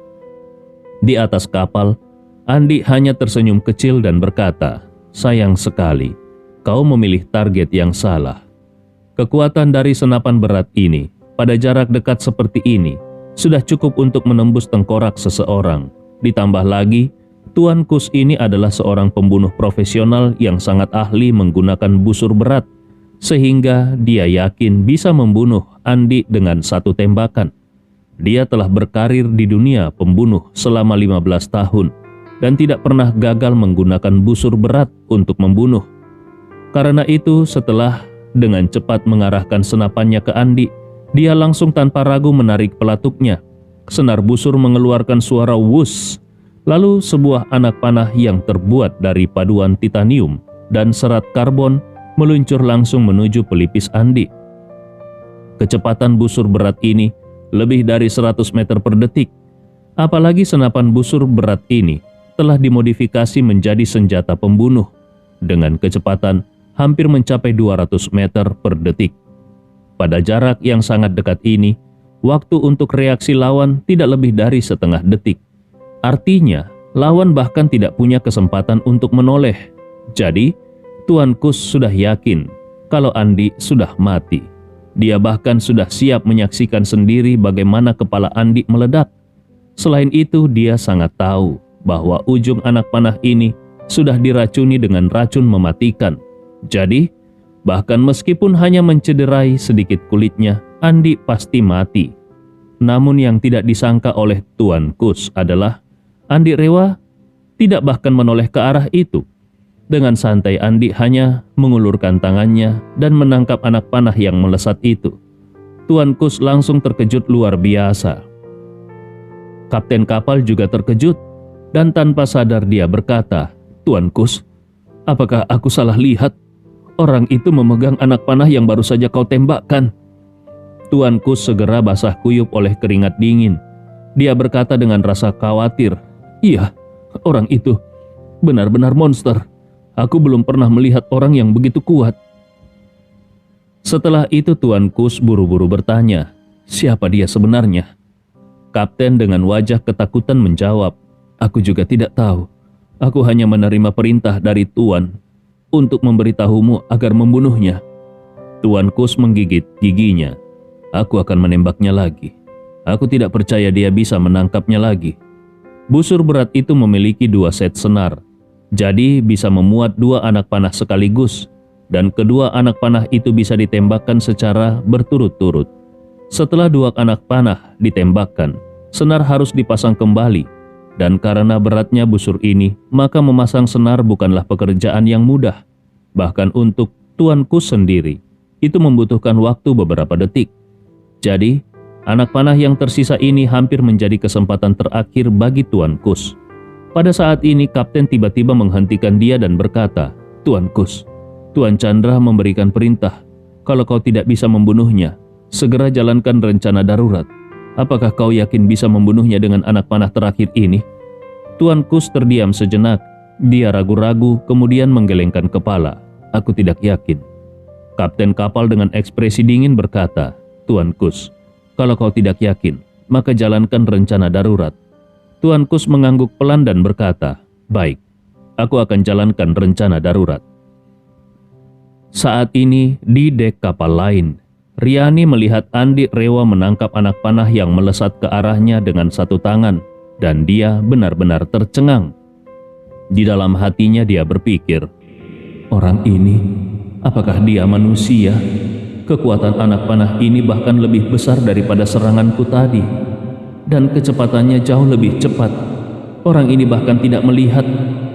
Di atas kapal, Andi hanya tersenyum kecil dan berkata, "Sayang sekali, kau memilih target yang salah." Kekuatan dari senapan berat ini, pada jarak dekat seperti ini, sudah cukup untuk menembus tengkorak seseorang. Ditambah lagi, Tuan Kus ini adalah seorang pembunuh profesional yang sangat ahli menggunakan busur berat, sehingga dia yakin bisa membunuh Andi dengan satu tembakan. Dia telah berkarir di dunia pembunuh selama 15 tahun dan tidak pernah gagal menggunakan busur berat untuk membunuh. Karena itu, setelah dengan cepat mengarahkan senapannya ke Andi, dia langsung tanpa ragu menarik pelatuknya. Senar busur mengeluarkan suara wuss, lalu sebuah anak panah yang terbuat dari paduan titanium dan serat karbon meluncur langsung menuju pelipis Andi. Kecepatan busur berat ini lebih dari 100 meter per detik. Apalagi senapan busur berat ini telah dimodifikasi menjadi senjata pembunuh dengan kecepatan hampir mencapai 200 meter per detik. Pada jarak yang sangat dekat ini, waktu untuk reaksi lawan tidak lebih dari setengah detik. Artinya, lawan bahkan tidak punya kesempatan untuk menoleh. Jadi, Tuan Kus sudah yakin kalau Andi sudah mati. Dia bahkan sudah siap menyaksikan sendiri bagaimana kepala Andi meledak. Selain itu, dia sangat tahu bahwa ujung anak panah ini sudah diracuni dengan racun mematikan. Jadi, bahkan meskipun hanya mencederai sedikit kulitnya, Andi pasti mati. Namun yang tidak disangka oleh Tuan Kus adalah Andi Rewa tidak bahkan menoleh ke arah itu. Dengan santai Andi hanya mengulurkan tangannya dan menangkap anak panah yang melesat itu. Tuan Kus langsung terkejut luar biasa. Kapten kapal juga terkejut dan tanpa sadar dia berkata, "Tuan Kus, apakah aku salah lihat? Orang itu memegang anak panah yang baru saja kau tembakkan." Tuan Kus segera basah kuyup oleh keringat dingin. Dia berkata dengan rasa khawatir, "Iya, orang itu benar-benar monster. Aku belum pernah melihat orang yang begitu kuat." Setelah itu Tuan Kus buru-buru bertanya, "Siapa dia sebenarnya?" Kapten dengan wajah ketakutan menjawab, "Aku juga tidak tahu. Aku hanya menerima perintah dari Tuan untuk memberitahumu agar membunuhnya." Tuan Kus menggigit giginya. "Aku akan menembaknya lagi. Aku tidak percaya dia bisa menangkapnya lagi." Busur berat itu memiliki 2 set senar, jadi bisa memuat 2 anak panah sekaligus, dan kedua anak panah itu bisa ditembakkan secara berturut-turut. Setelah 2 anak panah ditembakkan, senar harus dipasang kembali, dan karena beratnya busur ini, maka memasang senar bukanlah pekerjaan yang mudah. Bahkan untuk Tuan Kus sendiri, itu membutuhkan waktu beberapa detik. Jadi, anak panah yang tersisa ini hampir menjadi kesempatan terakhir bagi Tuan Kus. Pada saat ini, Kapten tiba-tiba menghentikan dia dan berkata, "Tuan Kus, Tuan Chandra memberikan perintah, kalau kau tidak bisa membunuhnya, segera jalankan rencana darurat. Apakah kau yakin bisa membunuhnya dengan anak panah terakhir ini?" Tuan Kus terdiam sejenak. Dia ragu-ragu, kemudian menggelengkan kepala. "Aku tidak yakin." Kapten kapal dengan ekspresi dingin berkata, "Tuan Kus, kalau kau tidak yakin, maka jalankan rencana darurat." Tuan Kus mengangguk pelan dan berkata, "Baik, aku akan jalankan rencana darurat." Saat ini, di dek kapal lain, Riani melihat Andi Rewa menangkap anak panah yang melesat ke arahnya dengan satu tangan, dan dia benar-benar tercengang. Di dalam hatinya dia berpikir, "Orang ini, apakah dia manusia? Kekuatan anak panah ini bahkan lebih besar daripada seranganku tadi, dan kecepatannya jauh lebih cepat. Orang ini bahkan tidak melihat,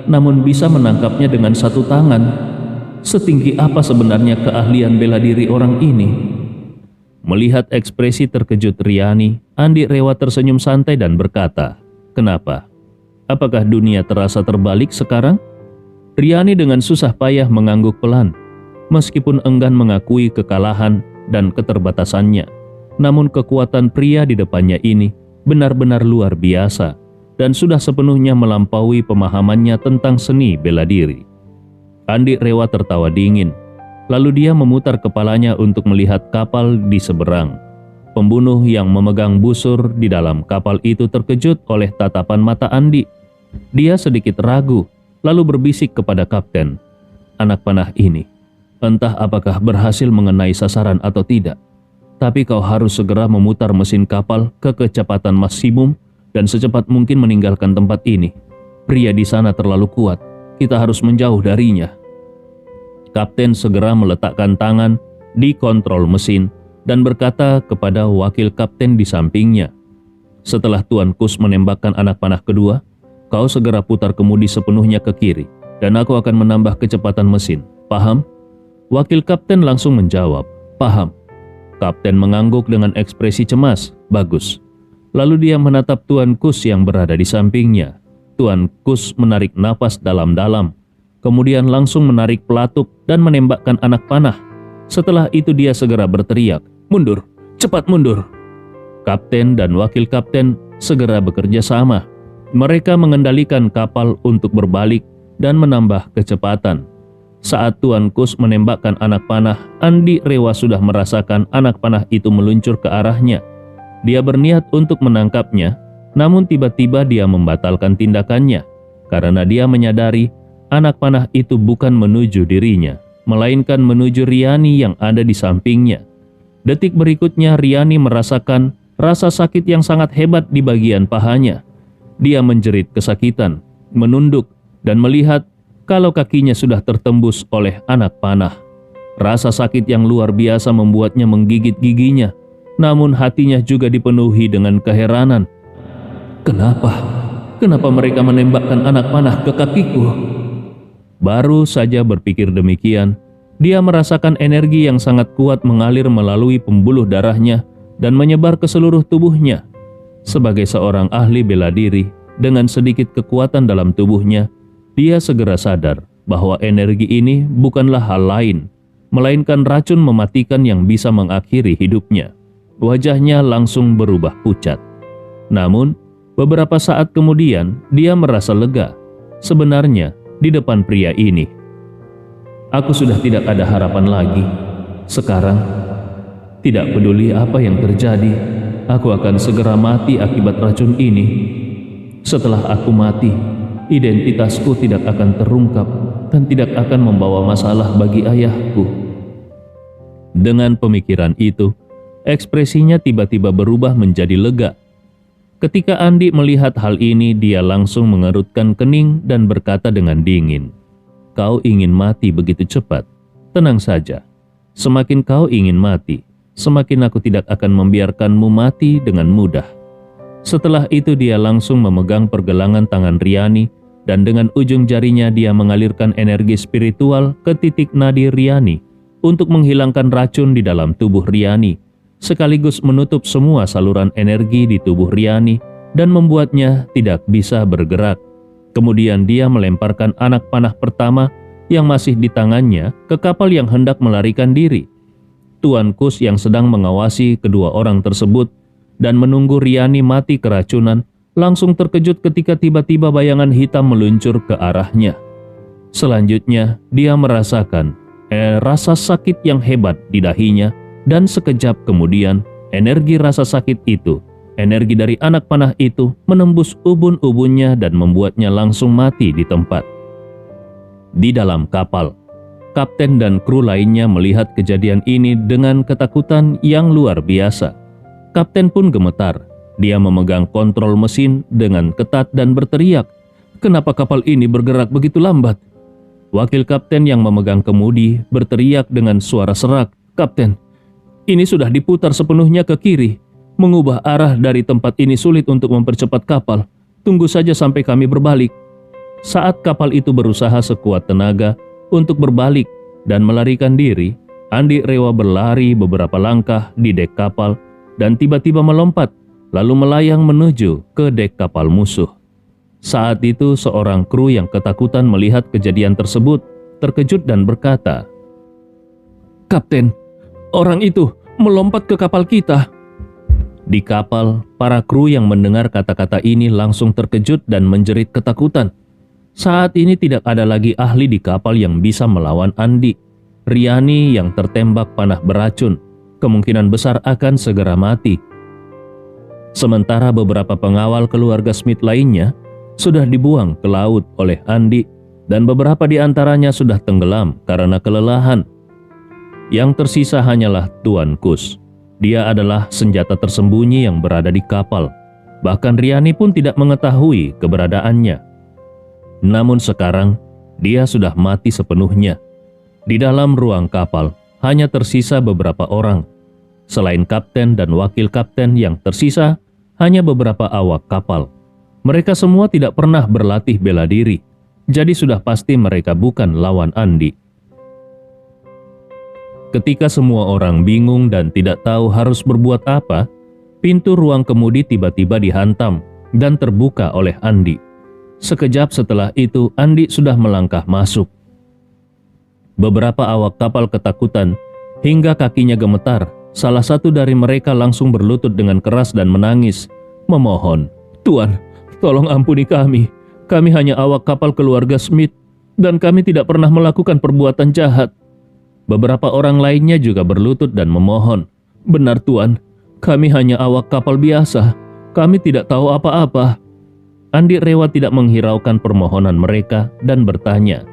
namun bisa menangkapnya dengan satu tangan. Setinggi apa sebenarnya keahlian bela diri orang ini?" Melihat ekspresi terkejut Riani, Andi Rewa tersenyum santai dan berkata, "Kenapa? Apakah dunia terasa terbalik sekarang?" Riani dengan susah payah mengangguk pelan. Meskipun enggan mengakui kekalahan dan keterbatasannya, namun kekuatan pria di depannya ini benar-benar luar biasa dan sudah sepenuhnya melampaui pemahamannya tentang seni bela diri. Andi Rewa tertawa dingin. Lalu dia memutar kepalanya untuk melihat kapal di seberang. Pembunuh yang memegang busur di dalam kapal itu terkejut oleh tatapan mata Andi. Dia sedikit ragu, lalu berbisik kepada kapten, "Anak panah ini, entah apakah berhasil mengenai sasaran atau tidak, tapi kau harus segera memutar mesin kapal ke kecepatan maksimum dan secepat mungkin meninggalkan tempat ini. Pria di sana terlalu kuat, kita harus menjauh darinya." Kapten segera meletakkan tangan di kontrol mesin dan berkata kepada wakil kapten di sampingnya, "Setelah Tuan Kus menembakkan anak panah kedua, kau segera putar kemudi sepenuhnya ke kiri, dan aku akan menambah kecepatan mesin. Paham?" Wakil kapten langsung menjawab, "Paham." Kapten mengangguk dengan ekspresi cemas, "Bagus." Lalu dia menatap Tuan Kus yang berada di sampingnya. Tuan Kus menarik napas dalam-dalam, kemudian langsung menarik pelatuk dan menembakkan anak panah. Setelah itu dia segera berteriak, "Mundur, cepat mundur." Kapten dan wakil kapten segera bekerja sama. Mereka mengendalikan kapal untuk berbalik dan menambah kecepatan. Saat Tuan Kus menembakkan anak panah, Andi Rewa sudah merasakan anak panah itu meluncur ke arahnya. Dia berniat untuk menangkapnya, namun tiba-tiba dia membatalkan tindakannya karena dia menyadari anak panah itu bukan menuju dirinya, melainkan menuju Riani yang ada di sampingnya. Detik berikutnya Riani merasakan rasa sakit yang sangat hebat di bagian pahanya. Dia menjerit kesakitan, menunduk, dan melihat kalau kakinya sudah tertembus oleh anak panah. Rasa sakit yang luar biasa membuatnya menggigit giginya, namun hatinya juga dipenuhi dengan keheranan. Kenapa mereka menembakkan anak panah ke kakiku?" Baru saja berpikir demikian, dia merasakan energi yang sangat kuat mengalir melalui pembuluh darahnya dan menyebar ke seluruh tubuhnya. Sebagai seorang ahli bela diri, dengan sedikit kekuatan dalam tubuhnya, dia segera sadar bahwa energi ini bukanlah hal lain, melainkan racun mematikan yang bisa mengakhiri hidupnya. Wajahnya langsung berubah pucat. Namun, beberapa saat kemudian, dia merasa lega. Sebenarnya, di depan pria ini, "Aku sudah tidak ada harapan lagi. Sekarang, tidak peduli apa yang terjadi, aku akan segera mati akibat racun ini. Setelah aku mati, identitasku tidak akan terungkap dan tidak akan membawa masalah bagi ayahku." Dengan pemikiran itu, ekspresinya tiba-tiba berubah menjadi lega. Ketika Andi melihat hal ini, dia langsung mengerutkan kening dan berkata dengan dingin, "Kau ingin mati begitu cepat? Tenang saja. Semakin kau ingin mati, semakin aku tidak akan membiarkanmu mati dengan mudah." Setelah itu dia langsung memegang pergelangan tangan Riani dan dengan ujung jarinya dia mengalirkan energi spiritual ke titik nadi Riani untuk menghilangkan racun di dalam tubuh Riani, sekaligus menutup semua saluran energi di tubuh Riani dan membuatnya tidak bisa bergerak. Kemudian dia melemparkan anak panah pertama yang masih di tangannya ke kapal yang hendak melarikan diri. Tuan Kus yang sedang mengawasi kedua orang tersebut dan menunggu Riani mati keracunan langsung terkejut ketika tiba-tiba bayangan hitam meluncur ke arahnya. Selanjutnya, dia merasakan rasa sakit yang hebat di dahinya dan sekejap kemudian energi rasa sakit itu, energi dari anak panah itu menembus ubun-ubunnya dan membuatnya langsung mati di tempat. Di dalam kapal, kapten dan kru lainnya melihat kejadian ini dengan ketakutan yang luar biasa. Kapten pun gemetar. Dia memegang kontrol mesin dengan ketat dan berteriak, "Kenapa kapal ini bergerak begitu lambat?" Wakil kapten yang memegang kemudi berteriak dengan suara serak, "Kapten, ini sudah diputar sepenuhnya ke kiri. Mengubah arah dari tempat ini sulit untuk mempercepat kapal. Tunggu saja sampai kami berbalik." Saat kapal itu berusaha sekuat tenaga untuk berbalik dan melarikan diri, Andi Rewa berlari beberapa langkah di dek kapal dan tiba-tiba melompat lalu melayang menuju ke dek kapal musuh. Saat itu seorang kru yang ketakutan melihat kejadian tersebut terkejut dan berkata, "Kapten, orang itu melompat ke kapal kita." Di kapal, para kru yang mendengar kata-kata ini langsung terkejut dan menjerit ketakutan. Saat ini tidak ada lagi ahli di kapal yang bisa melawan Andi. Riani yang tertembak panah beracun kemungkinan besar akan segera mati. Sementara beberapa pengawal keluarga Smith lainnya sudah dibuang ke laut oleh Andi dan beberapa di antaranya sudah tenggelam karena kelelahan. Yang tersisa hanyalah Tuan Kus. Dia adalah senjata tersembunyi yang berada di kapal. Bahkan Riani pun tidak mengetahui keberadaannya. Namun sekarang dia sudah mati sepenuhnya. Di dalam ruang kapal hanya tersisa beberapa orang. Selain kapten dan wakil kapten yang tersisa, hanya beberapa awak kapal. Mereka semua tidak pernah berlatih bela diri, jadi sudah pasti mereka bukan lawan Andi. Ketika semua orang bingung dan tidak tahu harus berbuat apa, pintu ruang kemudi tiba-tiba dihantam dan terbuka oleh Andi. Sekejap setelah itu, Andi sudah melangkah masuk. Beberapa awak kapal ketakutan hingga kakinya gemetar. Salah satu dari mereka langsung berlutut dengan keras dan menangis, memohon, "Tuan, tolong ampuni kami. Kami hanya awak kapal keluarga Smith dan kami tidak pernah melakukan perbuatan jahat." Beberapa orang lainnya juga berlutut dan memohon, "Benar Tuan, kami hanya awak kapal biasa. Kami tidak tahu apa-apa." Andi Rewa tidak menghiraukan permohonan mereka dan bertanya,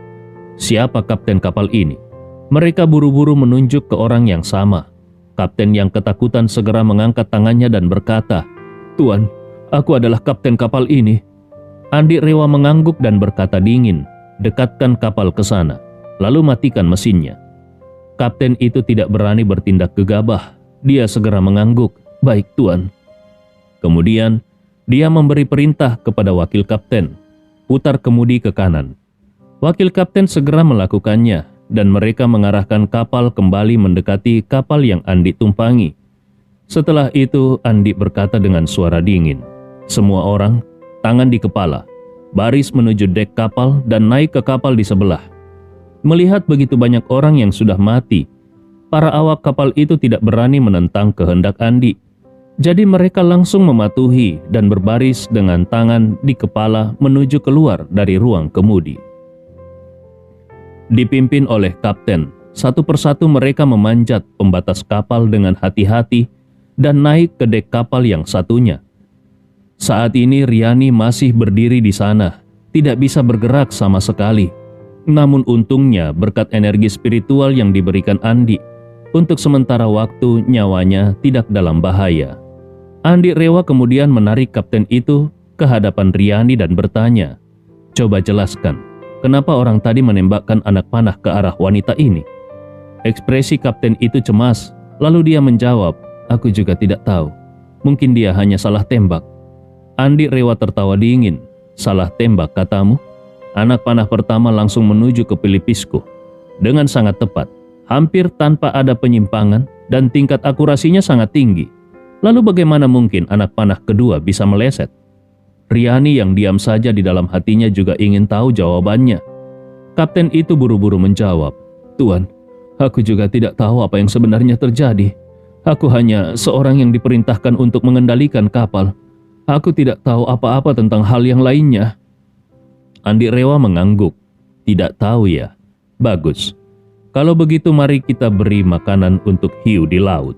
"Siapa kapten kapal ini?" Mereka buru-buru menunjuk ke orang yang sama. Kapten yang ketakutan segera mengangkat tangannya dan berkata, "Tuan, aku adalah kapten kapal ini." Andi Rewa mengangguk dan berkata dingin, "Dekatkan kapal ke sana, lalu matikan mesinnya." Kapten itu tidak berani bertindak gegabah. Dia segera mengangguk, "Baik, Tuan." Kemudian, dia memberi perintah kepada wakil kapten, "Putar kemudi ke kanan." Wakil kapten segera melakukannya, dan mereka mengarahkan kapal kembali mendekati kapal yang Andi tumpangi. Setelah itu, Andi berkata dengan suara dingin, "Semua orang, tangan di kepala, baris menuju dek kapal dan naik ke kapal di sebelah." Melihat begitu banyak orang yang sudah mati, para awak kapal itu tidak berani menentang kehendak Andi. Jadi mereka langsung mematuhi dan berbaris dengan tangan di kepala menuju keluar dari ruang kemudi. Dipimpin oleh kapten, satu persatu mereka memanjat pembatas kapal dengan hati-hati dan naik ke dek kapal yang satunya. Saat ini Riani masih berdiri di sana, tidak bisa bergerak sama sekali. Namun untungnya berkat energi spiritual yang diberikan Andi, untuk sementara waktu nyawanya tidak dalam bahaya. Andi Rewa kemudian menarik kapten itu ke hadapan Riani dan bertanya, "Coba jelaskan, kenapa orang tadi menembakkan anak panah ke arah wanita ini?" Ekspresi kapten itu cemas Lalu dia menjawab, aku juga tidak tahu. Mungkin dia hanya salah tembak. Andi Rewa tertawa dingin. Salah tembak katamu? Anak panah pertama langsung menuju ke pelipisku. Dengan sangat tepat, hampir tanpa ada penyimpangan dan tingkat akurasinya sangat tinggi. Lalu bagaimana mungkin anak panah kedua bisa meleset? Riani yang diam saja di dalam hatinya juga ingin tahu jawabannya. Kapten itu buru-buru menjawab, Tuan, aku juga tidak tahu apa yang sebenarnya terjadi. Aku hanya seorang yang diperintahkan untuk mengendalikan kapal. Aku tidak tahu apa-apa tentang hal yang lainnya. Andi Rewa mengangguk. Tidak tahu ya? Bagus. Kalau begitu mari kita beri makanan untuk hiu di laut.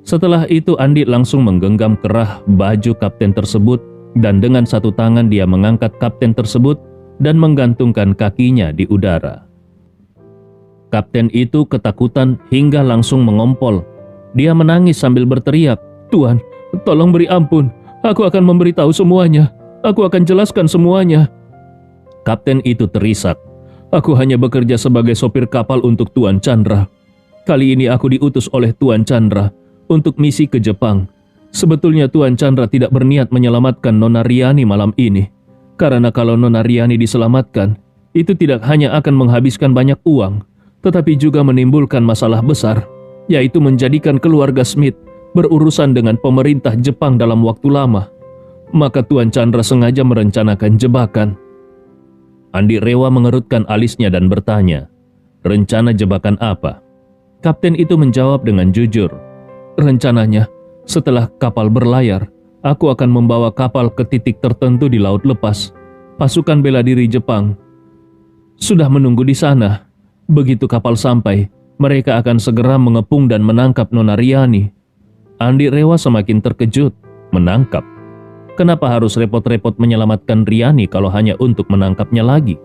Setelah itu Andi langsung menggenggam kerah baju kapten tersebut dan dengan satu tangan dia mengangkat kapten tersebut dan menggantungkan kakinya di udara. Kapten itu ketakutan hingga langsung mengompol. Dia menangis sambil berteriak, Tuan, tolong beri ampun. Aku akan memberitahu semuanya. Aku akan jelaskan semuanya. Kapten itu terisak. Aku hanya bekerja sebagai sopir kapal untuk Tuan Chandra. Kali ini aku diutus oleh Tuan Chandra untuk misi ke Jepang. Sebetulnya Tuan Chandra tidak berniat menyelamatkan Nona Riani malam ini. Karena kalau Nona Riani diselamatkan, itu tidak hanya akan menghabiskan banyak uang, tetapi juga menimbulkan masalah besar, yaitu menjadikan keluarga Smith berurusan dengan pemerintah Jepang dalam waktu lama. Maka Tuan Chandra sengaja merencanakan jebakan. Andi Rewa mengerutkan alisnya dan bertanya, rencana jebakan apa? Kapten itu menjawab dengan jujur, rencananya setelah kapal berlayar, aku akan membawa kapal ke titik tertentu di laut lepas. Pasukan bela diri Jepang sudah menunggu di sana. Begitu kapal sampai, mereka akan segera mengepung dan menangkap Nona Riani. Andi Rewa semakin terkejut. Menangkap? Kenapa harus repot-repot menyelamatkan Riani kalau hanya untuk menangkapnya lagi?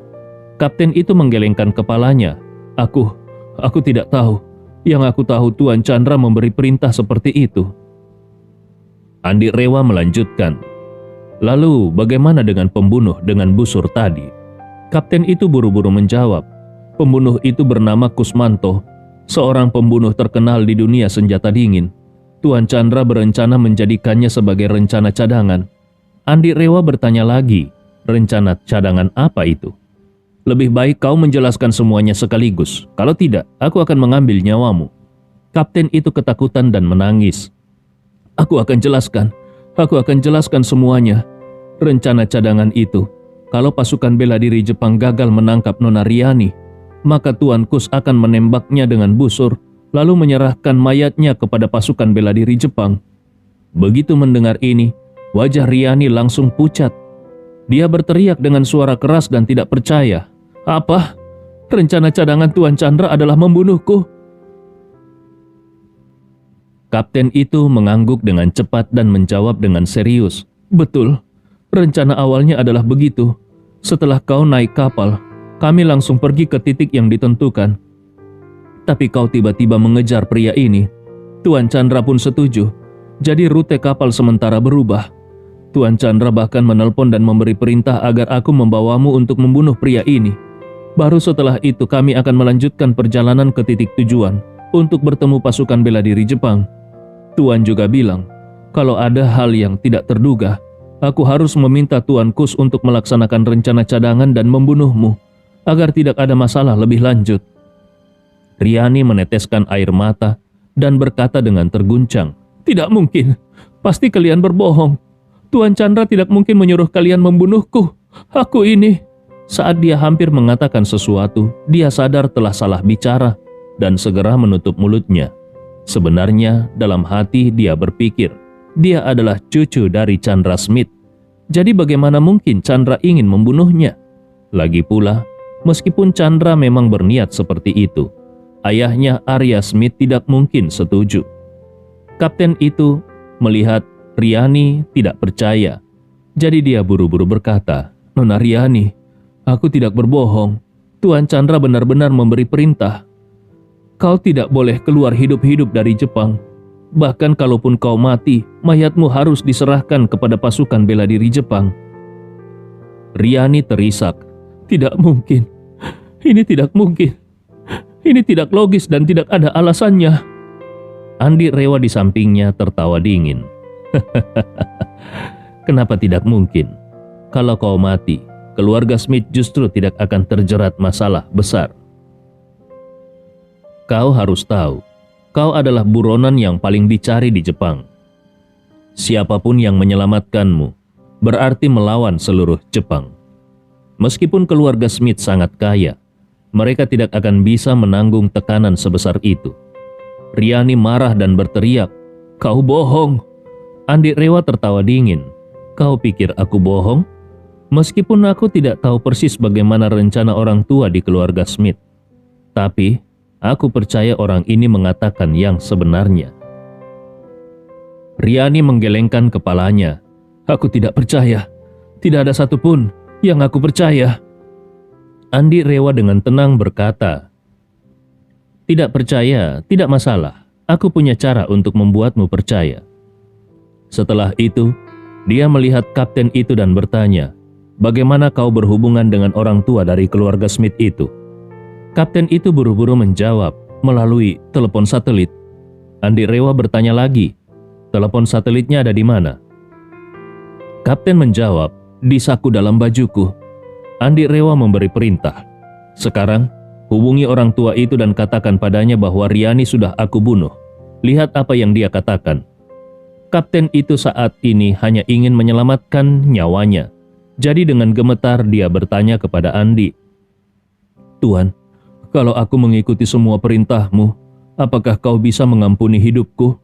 Kapten itu menggelengkan kepalanya. Aku tidak tahu. Yang aku tahu Tuan Chandra memberi perintah seperti itu. Andi Rewa melanjutkan. Lalu bagaimana dengan pembunuh dengan busur tadi? Kapten itu buru-buru menjawab. Pembunuh itu bernama Kusmanto, seorang pembunuh terkenal di dunia senjata dingin. Tuan Chandra berencana menjadikannya sebagai rencana cadangan. Andi Rewa bertanya lagi, rencana cadangan apa itu? Lebih baik kau menjelaskan semuanya sekaligus. Kalau tidak, aku akan mengambil nyawamu. Kapten itu ketakutan dan menangis. Aku akan jelaskan semuanya. Rencana cadangan itu, kalau pasukan bela diri Jepang gagal menangkap Nona Riani, maka Tuan Kus akan menembaknya dengan busur, lalu menyerahkan mayatnya kepada pasukan bela diri Jepang. Begitu mendengar ini, wajah Riani langsung pucat. Dia berteriak dengan suara keras dan tidak percaya. Apa? Rencana cadangan Tuan Chandra adalah membunuhku? Kapten itu mengangguk dengan cepat dan menjawab dengan serius. Betul, rencana awalnya adalah begitu. Setelah kau naik kapal, kami langsung pergi ke titik yang ditentukan. Tapi kau tiba-tiba mengejar pria ini. Tuan Chandra pun setuju. Jadi rute kapal sementara berubah. Tuan Chandra bahkan menelpon dan memberi perintah agar aku membawamu untuk membunuh pria ini. Baru setelah itu kami akan melanjutkan perjalanan ke titik tujuan untuk bertemu pasukan bela diri Jepang. Tuan juga bilang, kalau ada hal yang tidak terduga, aku harus meminta Tuan Kus untuk melaksanakan rencana cadangan dan membunuhmu, agar tidak ada masalah lebih lanjut. Riani meneteskan air mata dan berkata dengan terguncang, tidak mungkin, pasti kalian berbohong. Tuan Chandra tidak mungkin menyuruh kalian membunuhku. Aku ini. Saat dia hampir mengatakan sesuatu, dia sadar telah salah bicara dan segera menutup mulutnya. Sebenarnya dalam hati dia berpikir, dia adalah cucu dari Chandra Smith. Jadi bagaimana mungkin Chandra ingin membunuhnya? Lagi pula, meskipun Chandra memang berniat seperti itu, ayahnya Arya Smith tidak mungkin setuju. Kapten itu melihat Riani tidak percaya. Jadi dia buru-buru berkata, Nona Riani, aku tidak berbohong. Tuan Chandra benar-benar memberi perintah. Kau tidak boleh keluar hidup-hidup dari Jepang. Bahkan kalaupun kau mati, mayatmu harus diserahkan kepada pasukan bela diri Jepang. Riani terisak. Tidak mungkin. Ini tidak mungkin. Ini tidak logis dan tidak ada alasannya. Andi Rewa di sampingnya tertawa dingin. Kenapa tidak mungkin? Kalau kau mati, keluarga Smith justru tidak akan terjerat masalah besar. Kau harus tahu, kau adalah buronan yang paling dicari di Jepang. Siapapun yang menyelamatkanmu berarti melawan seluruh Jepang. Meskipun keluarga Smith sangat kaya, mereka tidak akan bisa menanggung tekanan sebesar itu. Riani marah dan berteriak, "Kau bohong!" Andi Rewa tertawa dingin. "Kau pikir aku bohong? Meskipun aku tidak tahu persis bagaimana rencana orang tua di keluarga Smith. Tapi, aku percaya orang ini mengatakan yang sebenarnya." Riani menggelengkan kepalanya. "Aku tidak percaya. Tidak ada satupun yang aku percaya." Andi Rewa dengan tenang berkata, "Tidak percaya, tidak masalah. Aku punya cara untuk membuatmu percaya." Setelah itu, dia melihat kapten itu dan bertanya, "Bagaimana kau berhubungan dengan orang tua dari keluarga Smith itu?" Kapten itu buru-buru menjawab, "Melalui telepon satelit." Andi Rewa bertanya lagi, "Telepon satelitnya ada di mana?" Kapten menjawab, "Di saku dalam bajuku." Andi Rewa memberi perintah, "Sekarang, hubungi orang tua itu dan katakan padanya bahwa Riani sudah aku bunuh. Lihat apa yang dia katakan." Kapten itu saat ini hanya ingin menyelamatkan nyawanya. Jadi dengan gemetar dia bertanya kepada Andi, "Tuan, kalau aku mengikuti semua perintahmu, apakah kau bisa mengampuni hidupku?"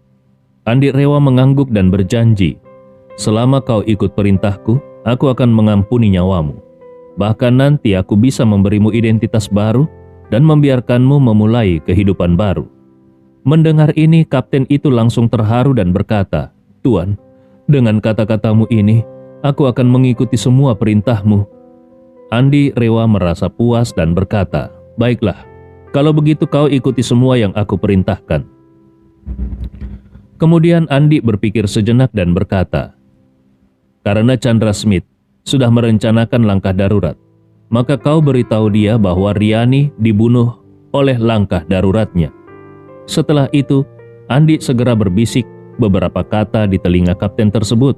Andi Rewa mengangguk dan berjanji, "Selama kau ikut perintahku, aku akan mengampuni nyawamu. Bahkan nanti aku bisa memberimu identitas baru dan membiarkanmu memulai kehidupan baru." Mendengar ini, kapten itu langsung terharu dan berkata, "Tuan, dengan kata-katamu ini, aku akan mengikuti semua perintahmu." Andi Rewa merasa puas dan berkata, "Baiklah, kalau begitu kau ikuti semua yang aku perintahkan." Kemudian Andi berpikir sejenak dan berkata, "Karena Chandra Smith sudah merencanakan langkah darurat, maka kau beritahu dia bahwa Riani dibunuh oleh langkah daruratnya." Setelah itu, Andi segera berbisik beberapa kata di telinga kapten tersebut.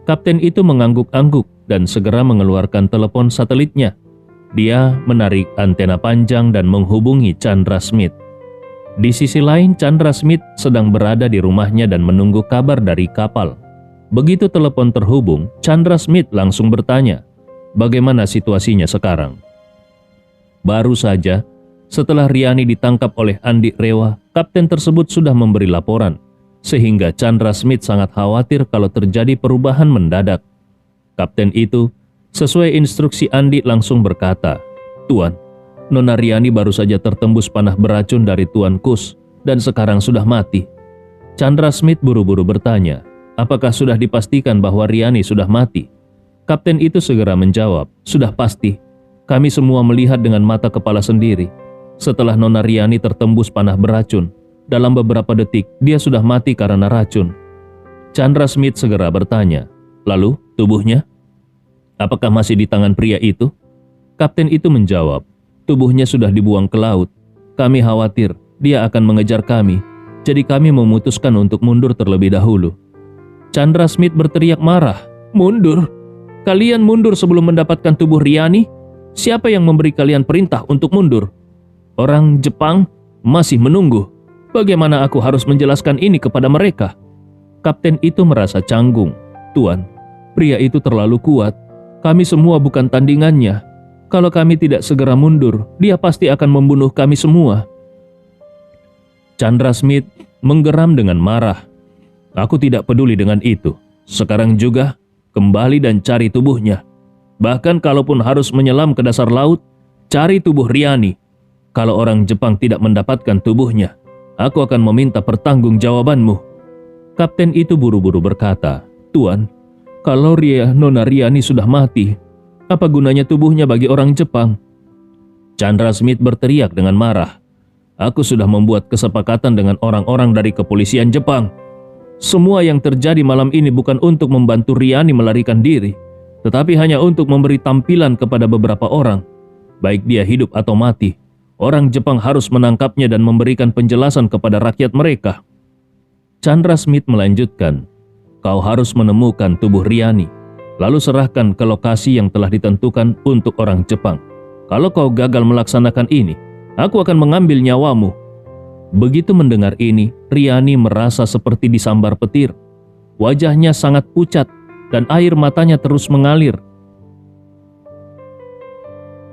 Kapten itu mengangguk-angguk dan segera mengeluarkan telepon satelitnya. Dia menarik antena panjang dan menghubungi Chandra Smith. Di sisi lain, Chandra Smith sedang berada di rumahnya dan menunggu kabar dari kapal. Begitu telepon terhubung, Chandra Smith langsung bertanya, "Bagaimana situasinya sekarang?" Baru saja, setelah Riani ditangkap oleh Andi Rewa, kapten tersebut sudah memberi laporan, sehingga Chandra Smith sangat khawatir kalau terjadi perubahan mendadak. Kapten itu, sesuai instruksi Andi, langsung berkata, "Tuan, Nona Riani baru saja tertembus panah beracun dari Tuan Kus dan sekarang sudah mati." Chandra Smith buru-buru bertanya, "Apakah sudah dipastikan bahwa Riani sudah mati?" Kapten itu segera menjawab, "Sudah pasti. Kami semua melihat dengan mata kepala sendiri. Setelah Nona Riani tertembus panah beracun, dalam beberapa detik dia sudah mati karena racun." Chandra Smith segera bertanya, "Lalu tubuhnya? Apakah masih di tangan pria itu?" Kapten itu menjawab, "Tubuhnya sudah dibuang ke laut. Kami khawatir dia akan mengejar kami, jadi kami memutuskan untuk mundur terlebih dahulu." Chandra Smith berteriak marah, "Mundur? Kalian mundur sebelum mendapatkan tubuh Riani? Siapa yang memberi kalian perintah untuk mundur? Orang Jepang masih menunggu. Bagaimana aku harus menjelaskan ini kepada mereka?" Kapten itu merasa canggung. "Tuan, pria itu terlalu kuat. Kami semua bukan tandingannya. Kalau kami tidak segera mundur, dia pasti akan membunuh kami semua." Chandra Smith menggeram dengan marah. "Aku tidak peduli dengan itu. Sekarang juga, kembali dan cari tubuhnya. Bahkan kalaupun harus menyelam ke dasar laut, cari tubuh Riani. Kalau orang Jepang tidak mendapatkan tubuhnya, aku akan meminta pertanggungjawabanmu." Kapten itu buru-buru berkata, "Tuan, kalau Nona Riani sudah mati, apa gunanya tubuhnya bagi orang Jepang?" Chandra Smith berteriak dengan marah, "Aku sudah membuat kesepakatan dengan orang-orang dari kepolisian Jepang. Semua yang terjadi malam ini bukan untuk membantu Riani melarikan diri, tetapi hanya untuk memberi tampilan kepada beberapa orang. Baik dia hidup atau mati, orang Jepang harus menangkapnya dan memberikan penjelasan kepada rakyat mereka." Chandra Smith melanjutkan, "Kau harus menemukan tubuh Riani, lalu serahkan ke lokasi yang telah ditentukan untuk orang Jepang. Kalau kau gagal melaksanakan ini, aku akan mengambil nyawamu." Begitu mendengar ini, Riani merasa seperti disambar petir. Wajahnya sangat pucat dan air matanya terus mengalir.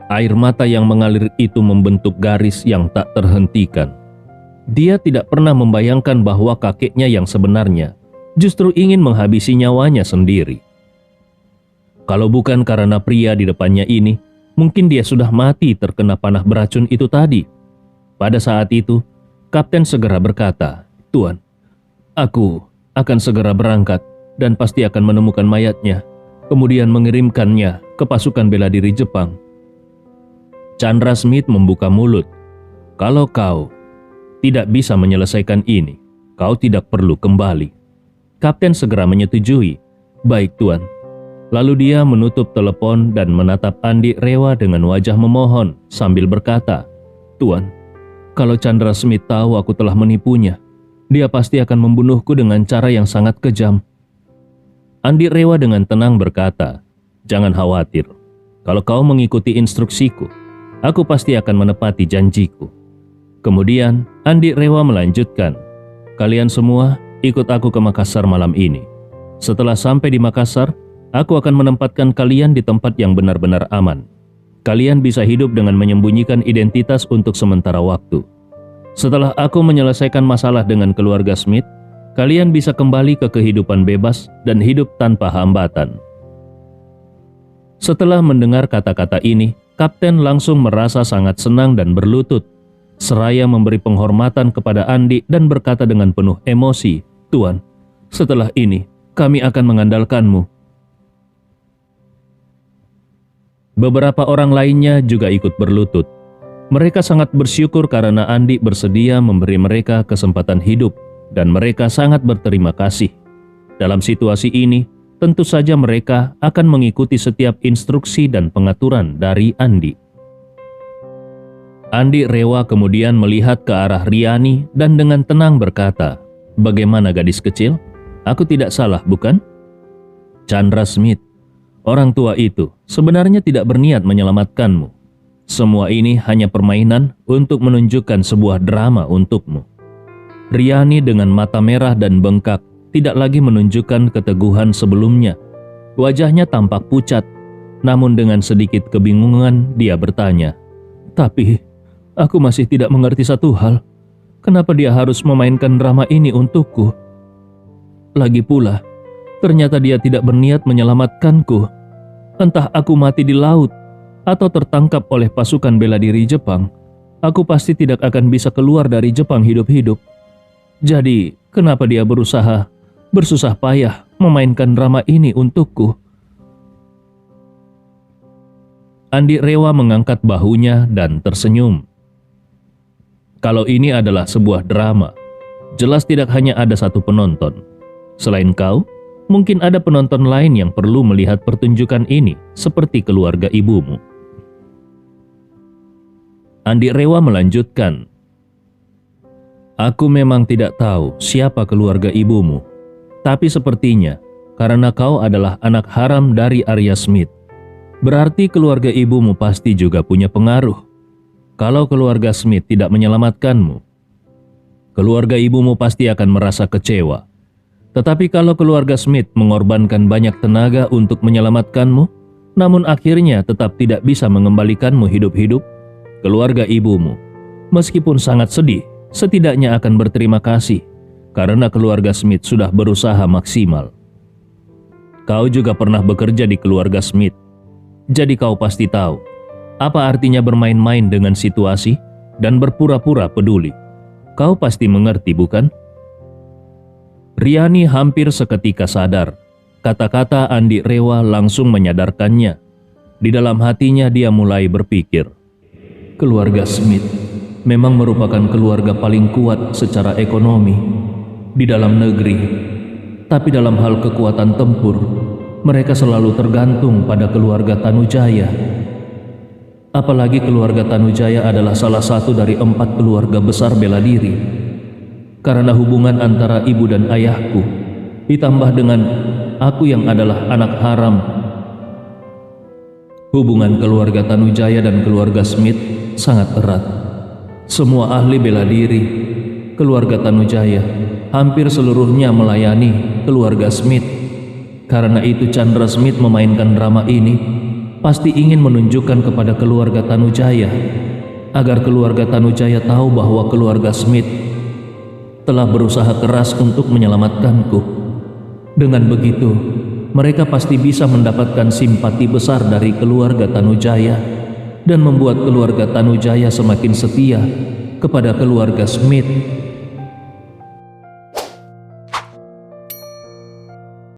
Air mata yang mengalir itu membentuk garis yang tak terhentikan. Dia tidak pernah membayangkan bahwa kakeknya yang sebenarnya justru ingin menghabisi nyawanya sendiri. Kalau bukan karena pria di depannya ini, mungkin dia sudah mati terkena panah beracun itu tadi. Pada saat itu, Kapten segera berkata, "Tuan, aku akan segera berangkat dan pasti akan menemukan mayatnya, kemudian mengirimkannya ke pasukan bela diri Jepang." Chandra Smith membuka mulut. "Kalau kau tidak bisa menyelesaikan ini, kau tidak perlu kembali." Kapten segera menyetujui. "Baik, Tuan." Lalu dia menutup telepon dan menatap Andi Rewa dengan wajah memohon sambil berkata, "Tuan, kalau Chandra Smith tahu aku telah menipunya, dia pasti akan membunuhku dengan cara yang sangat kejam." Andi Rewa dengan tenang berkata, "Jangan khawatir. Kalau kau mengikuti instruksiku, aku pasti akan menepati janjiku." Kemudian Andi Rewa melanjutkan, "Kalian semua ikut aku ke Makassar malam ini. Setelah sampai di Makassar, aku akan menempatkan kalian di tempat yang benar-benar aman. Kalian bisa hidup dengan menyembunyikan identitas untuk sementara waktu. Setelah aku menyelesaikan masalah dengan keluarga Smith, kalian bisa kembali ke kehidupan bebas dan hidup tanpa hambatan." Setelah mendengar kata-kata ini, Kapten langsung merasa sangat senang dan berlutut, seraya memberi penghormatan kepada Andi dan berkata dengan penuh emosi, "Tuan, setelah ini kami akan mengandalkanmu." Beberapa orang lainnya juga ikut berlutut. Mereka sangat bersyukur karena Andi bersedia memberi mereka kesempatan hidup dan mereka sangat berterima kasih. Dalam situasi ini, tentu saja mereka akan mengikuti setiap instruksi dan pengaturan dari Andi. Andi Rewa kemudian melihat ke arah Riani dan dengan tenang berkata, "Bagaimana gadis kecil? Aku tidak salah, bukan?" Chandra Smith, orang tua itu sebenarnya tidak berniat menyelamatkanmu. Semua ini hanya permainan untuk menunjukkan sebuah drama untukmu. Riani dengan mata merah dan bengkak tidak lagi menunjukkan keteguhan sebelumnya. Wajahnya tampak pucat, namun dengan sedikit kebingungan dia bertanya, "Tapi aku masih tidak mengerti satu hal. Kenapa dia harus memainkan drama ini untukku? Lagi pula, ternyata dia tidak berniat menyelamatkanku. Entah aku mati di laut atau tertangkap oleh pasukan bela diri Jepang, aku pasti tidak akan bisa keluar dari Jepang hidup-hidup. Jadi, kenapa dia berusaha bersusah payah memainkan drama ini untukku?" Andi Rewa mengangkat bahunya dan tersenyum. "Kalau ini adalah sebuah drama, jelas tidak hanya ada satu penonton. Selain kau, mungkin ada penonton lain yang perlu melihat pertunjukan ini seperti keluarga ibumu." Andi Rewa melanjutkan, "Aku memang tidak tahu siapa keluarga ibumu, tapi sepertinya karena kau adalah anak haram dari Arya Smith, berarti keluarga ibumu pasti juga punya pengaruh. Kalau keluarga Smith tidak menyelamatkanmu, keluarga ibumu pasti akan merasa kecewa. Tetapi kalau keluarga Smith mengorbankan banyak tenaga untuk menyelamatkanmu, namun akhirnya tetap tidak bisa mengembalikanmu hidup-hidup, keluarga ibumu, meskipun sangat sedih, setidaknya akan berterima kasih karena keluarga Smith sudah berusaha maksimal. Kau juga pernah bekerja di keluarga Smith, jadi kau pasti tahu apa artinya bermain-main dengan situasi dan berpura-pura peduli. Kau pasti mengerti, bukan?" Riani hampir seketika sadar. Kata-kata Andi Rewa langsung menyadarkannya. Di dalam hatinya dia mulai berpikir, keluarga Smith memang merupakan keluarga paling kuat secara ekonomi di dalam negeri. Tapi dalam hal kekuatan tempur, mereka selalu tergantung pada keluarga Tanujaya. Apalagi keluarga Tanujaya adalah salah satu dari 4 keluarga besar bela diri. karena hubungan antara ibu dan ayahku, ditambah dengan aku yang adalah anak haram. Hubungan keluarga Tanujaya dan keluarga Smith sangat erat. Semua ahli bela diri keluarga Tanujaya hampir seluruhnya melayani keluarga Smith. Karena itu Chandra Smith memainkan drama ini pasti ingin menunjukkan kepada keluarga Tanujaya agar keluarga Tanujaya tahu bahwa keluarga Smith telah berusaha keras untuk menyelamatkanku. Dengan begitu, mereka pasti bisa mendapatkan simpati besar dari keluarga Tanujaya dan membuat keluarga Tanujaya semakin setia kepada keluarga Smith.